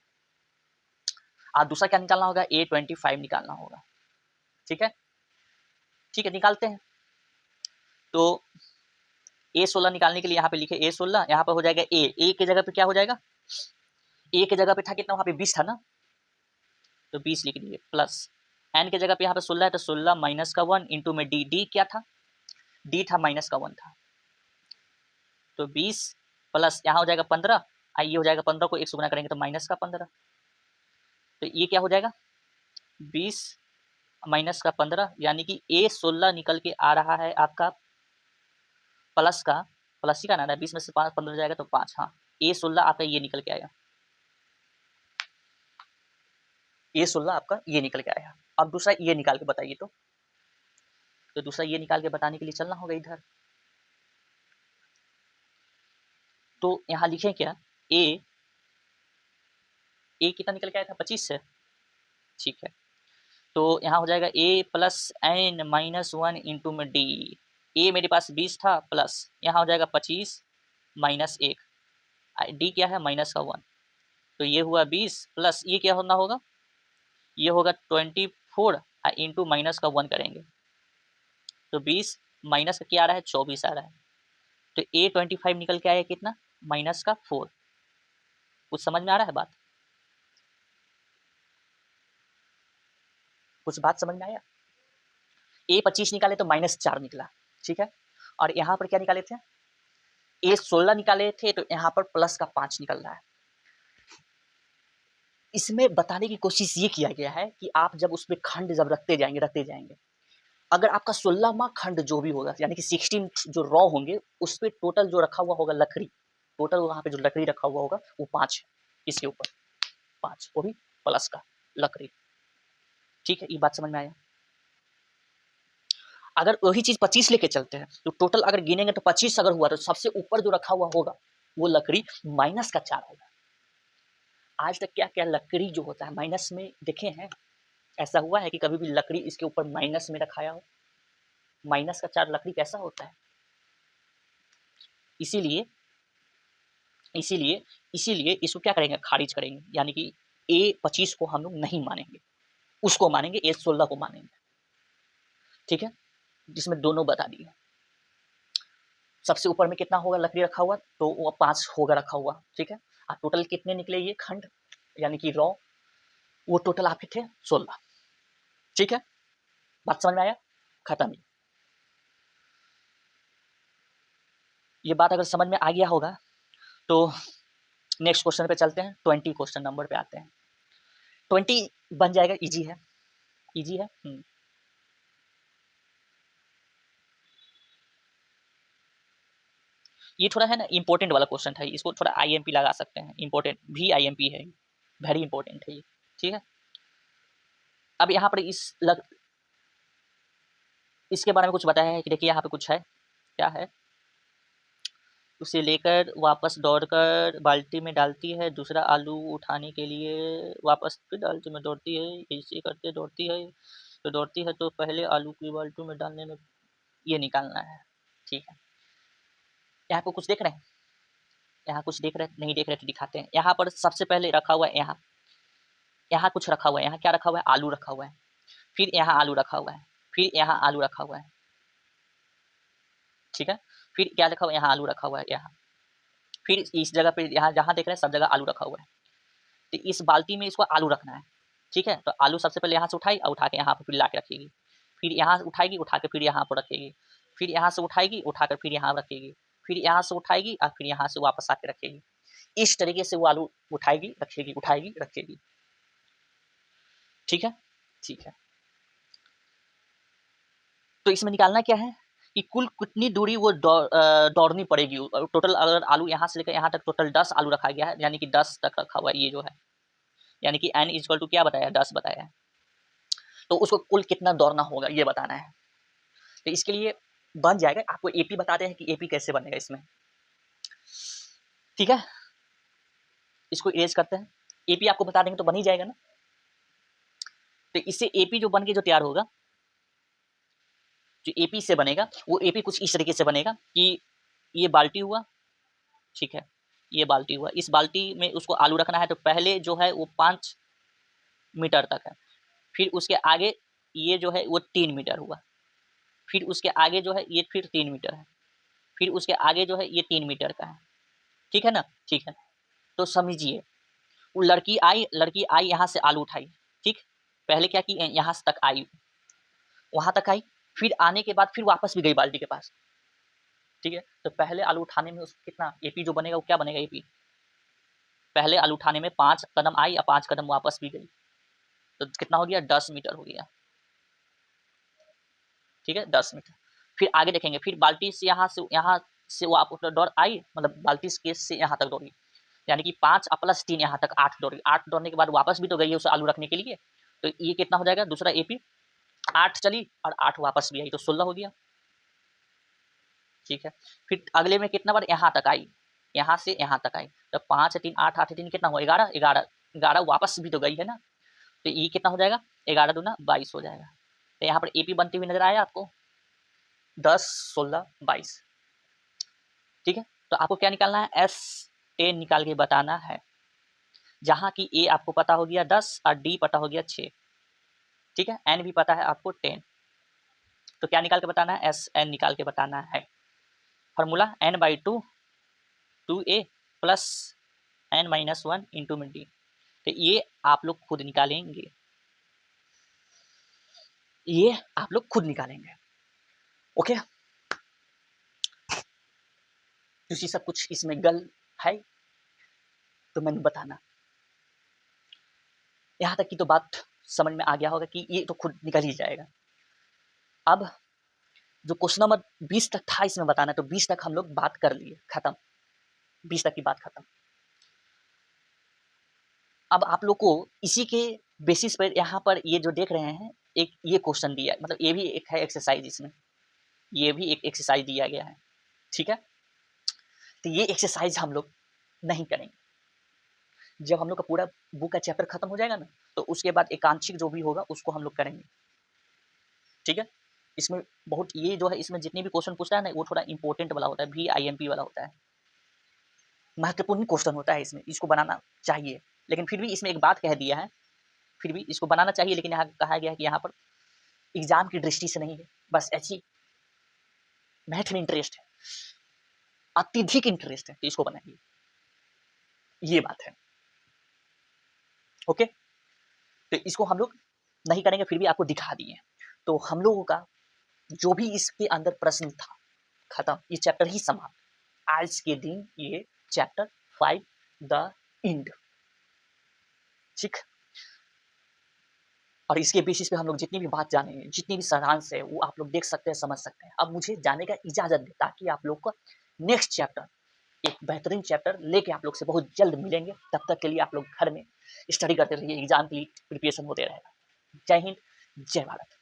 और दूसरा क्या निकालना होगा A25 निकालना होगा, ठीक है। ठीक है, निकालते हैं। तो A16 निकालने के लिए यहाँ पे लिखे A16, यहाँ पर हो जाएगा A की जगह पे क्या हो जाएगा, A की जगह पे था कितना, वहाँ पे 20 था ना, तो 20 लिख दिए, प्लस n की जगह पे यहाँ पे 16 है तो 16 माइनस का 1 इंटू में d क्या था, d था माइनस का 1 था, तो 20 प्लस यहाँ हो जाएगा 15, ये हो जाएगा 15 को 1 से गुना करेंगे तो माइनस का 15, तो ये क्या हो जाएगा 20 माइनस का 15, यानी कि A16 निकल के आ रहा है आपका प्लस का, प्लस ही का ना, 20 में से 5 15 जाएगा तो 5, हाँ A16 आपका ये निकल के आया, A16 आपका ये निकल के आया। अब दूसरा ये निकाल के बताइए, तो दूसरा ये निकाल के बताने के लिए चलना होगा इधर, तो यहाँ लिखें क्या ए कितना निकल के आया था 25 से, ठीक है। तो यहाँ हो जाएगा a plus N minus 1 into में डी, ए मेरे पास 20 था प्लस यहाँ हो जाएगा 25 माइनस 1, डी क्या है माइनस का 1, तो ये हुआ 20 प्लस ये क्या होना होगा, ये होगा 24 इंटू माइनस का 1 करेंगे तो 20 माइनस का क्या आ रहा है 24 आ रहा है, तो A25 निकल के आया कितना माइनस का 4, कुछ समझ में आ रहा है बात, कुछ बात समझ में आया? ए 25 निकाले तो -4 निकला, ठीक है। और यहाँ पर क्या निकाले थे? ए 16 निकाले थे तो यहाँ पर प्लस का 5 निकल रहा है। इसमें बताने की कोशिश ये किया गया है कि आप जब उसमें खंड जब रखते जाएंगे, अगर आपका 16वां खंड जो भी होगा, यानी कि 16 जो रॉ होंगे, उस पे टोटल जो रखा हुआ होगा लकड़ी, टोटल वहाँ पे जो लकड़ी रखा हुआ होगा वो 5 है, इसके ऊपर 5, वो भी प्लस का लकड़ी, ठीक है। ये बात समझ में आया? अगर वही चीज़ 25 लेके चलते हैं तो टोटल अगर गिनेंगे तो 25 अगर हुआ तो सबसे ऊपर जो रखा हुआ होगा वो लकड़ी -4 होगा। आज तक क्या-क्या लकड़ी जो होता है माइनस में देखे हैं? ऐसा हुआ है कि कभी भी लकड़ी इसके ऊपर माइनस में रखाया हो? -4 लकड़ी कैसा होता है? इसीलिए इसीलिए इसीलिए इसको क्या करेंगे? खारिज करेंगे, यानी कि ए 25 को हम लोग नहीं मानेंगे, उसको मानेंगे, ए 16 को मानेंगे, ठीक है। जिसमें दोनों बता दिए। सबसे ऊपर में कितना होगा लकड़ी रखा हुआ? तो वो 5 होगा रखा हुआ, ठीक है। और टोटल कितने निकले ये खंड, यानी कि रॉ, वो टोटल आपके थे 16, ठीक है। बात समझ में आया? खत्म। ये बात अगर समझ में आ गया होगा तो नेक्स्ट क्वेश्चन पे चलते हैं। 20 क्वेश्चन नंबर पे आते हैं। 20 बन जाएगा, इजी है, इजी है। ये थोड़ा है ना इंपॉर्टेंट वाला क्वेश्चन था, इसको थोड़ा आईएमपी लगा सकते हैं, इंपॉर्टेंट भी आईएमपी है, वेरी इंपॉर्टेंट है ये, ठीक है। अब यहाँ पर इसके बारे में कुछ बताया है कि देखिए यहाँ पे कुछ है, क्या है? उसे लेकर वापस दौड़कर बाल्टी में डालती है, दूसरा आलू उठाने के लिए वापस फिर बाल्टी में दौड़ती है, ऐसे करते दौड़ती है तो पहले आलू की बाल्टी में डालने में ये निकालना है, ठीक है। यहाँ पे कुछ देख रहे हैं? यहाँ कुछ देख रहे नहीं देख रहे तो दिखाते हैं। यहाँ पर सबसे पहले रखा हुआ है, यहाँ कुछ रखा हुआ है, यहाँ क्या रखा हुआ है? आलू रखा हुआ है, फिर यहाँ आलू रखा हुआ है, फिर यहाँ आलू रखा हुआ है, ठीक है। फिर क्या रखा हुआ है? यहाँ आलू रखा हुआ है, यहाँ फिर इस जगह पे, यहाँ जहाँ देख रहे हैं सब जगह आलू रखा हुआ है। तो इस बाल्टी में इसको आलू रखना है, ठीक है। तो आलू सबसे पहले यहाँ से उठाई और उठा के यहाँ पर फिर ला के रखेगी, फिर यहाँ से उठाएगी उठा के फिर यहाँ पर रखेगी, फिर यहाँ से उठाएगी उठाकर फिर यहाँ रखेगी, फिर यहाँ से उठाएगी और फिर यहाँ से वापस आके रखेगी। इस तरीके से वो आलू उठाएगी रखेगी, ठीक है, ठीक है। तो इसमें निकालना क्या है कि कुल कितनी दूरी वो दौड़नी पड़ेगी। टोटल अगर आलू यहाँ से लेकर यहाँ तक टोटल 10 आलू रखा गया है, यानी कि 10 तक रखा हुआ है ये जो है, यानी कि n इक्वल टू क्या बताया? 10 बताया है। तो उसको कुल कितना दौड़ना होगा ये बताना है। तो इसके लिए बन जाएगा, आपको एपी बताते हैं कि एपी कैसे बनेगा इसमें, ठीक है। इसको इरेज करते हैं, एपी आपको बता देंगे तो बन ही जाएगा ना। तो इससे एपी जो बन के जो तैयार होगा, जो एपी से बनेगा वो एपी कुछ इस तरीके से बनेगा कि ये बाल्टी हुआ, ठीक है, ये बाल्टी हुआ, इस बाल्टी में उसको आलू रखना है तो पहले जो है वो 5 मीटर तक है, फिर उसके आगे ये जो है वो 3 मीटर हुआ, फिर उसके आगे जो है ये फिर 3 मीटर है, फिर उसके आगे जो है ये 3 मीटर का है, ठीक है ना, ठीक है। तो समझिए वो लड़की आई यहाँ से आलू उठाई, ठीक, पहले क्या की यहाँ तक आई, वहाँ तक आई, फिर आने के बाद फिर वापस भी गई बाल्टी के पास, ठीक है। तो पहले आलू उठाने में उसको कितना एपी जो बनेगा वो क्या बनेगा? एपी पहले आलू उठाने में 5 कदम आई या 5 कदम वापस भी गई, तो कितना हो गया? 10 मीटर हो गया, ठीक है, 10 मीटर। फिर आगे देखेंगे, फिर बाल्टी से यहाँ से वो आप दौड़ आई, मतलब बाल्टी केस से यहाँ तक दौड़ी, यानी कि 5 प्लस 3 यहाँ तक 8 दौड़ी, 8 दौड़ने के बाद वापस भी तो गई है उसे आलू रखने के लिए, तो ये कितना हो जाएगा? दूसरा एपी 8 चली और 8 वापस भी आई तो 16 हो गया, ठीक है। फिर अगले में कितना बार यहाँ तक आई, यहाँ से यहाँ तक आई, तो 5 3 8 8 3 कितना हुआ? 11 11 11 वापस भी तो गई है ना, तो ये कितना हो जाएगा? 11 दूना 22 हो जाएगा। तो यहाँ पर एपी बनती हुई नजर आया आपको? 10 16 22, ठीक है। तो आपको क्या निकालना है? एस ए निकाल के बताना है, जहाँ की ए आपको पता हो गया 10 और डी पता हो गया 6, ठीक है। एन भी पता है आपको 10, तो क्या निकाल के बताना है? एस एन निकाल के बताना है। Formula n/2 2a plus n-1 into में डी, तो ये आप लोग खुद निकालेंगे। ये आप लोग खुद निकालेंगे। ओके, किसी सब कुछ इसमें गल है तो मैंने बताना। यहाँ तक की तो बात समझ में आ गया होगा कि ये तो खुद निकल ही जाएगा। अब जो क्वेश्चन नंबर 20 तक था इसमें बताना, तो 20 तक हम लोग बात कर लिए, खत्म, 20 तक की बात खत्म। अब आप लोग को इसी के बेसिस पर यहाँ पर ये जो देख रहे हैं, एक ये क्वेश्चन दिया है, मतलब ये भी एक है एक्सरसाइज, इसमें ये भी एक एक्सरसाइज दिया गया है, ठीक है। तो ये एक्सरसाइज हम लोग नहीं करेंगे। जब हम लोग का पूरा बुक का चैप्टर खत्म हो जाएगा ना, तो उसके बाद एकांशिक जो भी होगा उसको हम लोग करेंगे, ठीक है। इसमें बहुत ये जो है, इसमें जितने भी क्वेश्चन पूछता है ना, वो थोड़ा इंपॉर्टेंट वाला होता है, VIMP वाला होता है, महत्वपूर्ण क्वेश्चन होता है इसमें, इसको बनाना चाहिए। लेकिन फिर भी इसमें एक बात कह दिया है, फिर भी इसको बनाना चाहिए, लेकिन यहाँ कहा गया है कि यहाँ पर एग्जाम की दृष्टि से नहीं है, बस ऐसी मैथ में इंटरेस्ट है, अत्यधिक इंटरेस्ट है, तो इसको बनाइए, ये बात है। ओके, तो इसको हम लोग नहीं करेंगे, फिर भी आपको दिखा दिए। तो हम लोगों का जो भी इसके अंदर प्रश्न था खत्म, ये चैप्टर ही समाप्त। आज के दिन ये चैप्टर 5 द इंड, ठीक। और इसके बेसिस पे हम लोग जितनी भी बात जानेंगे, जितनी भी सारांश है, वो आप लोग देख सकते हैं, समझ सकते हैं। अब मुझे जाने का इजाजत दे, ताकि आप लोग को नेक्स्ट चैप्टर, एक बेहतरीन चैप्टर लेके आप लोग से बहुत जल्द मिलेंगे। तब तक के लिए आप लोग घर में स्टडी करते रहिए, एग्जाम के लिए प्रिपरेशन होते रहेगा। जय हिंद, जय भारत।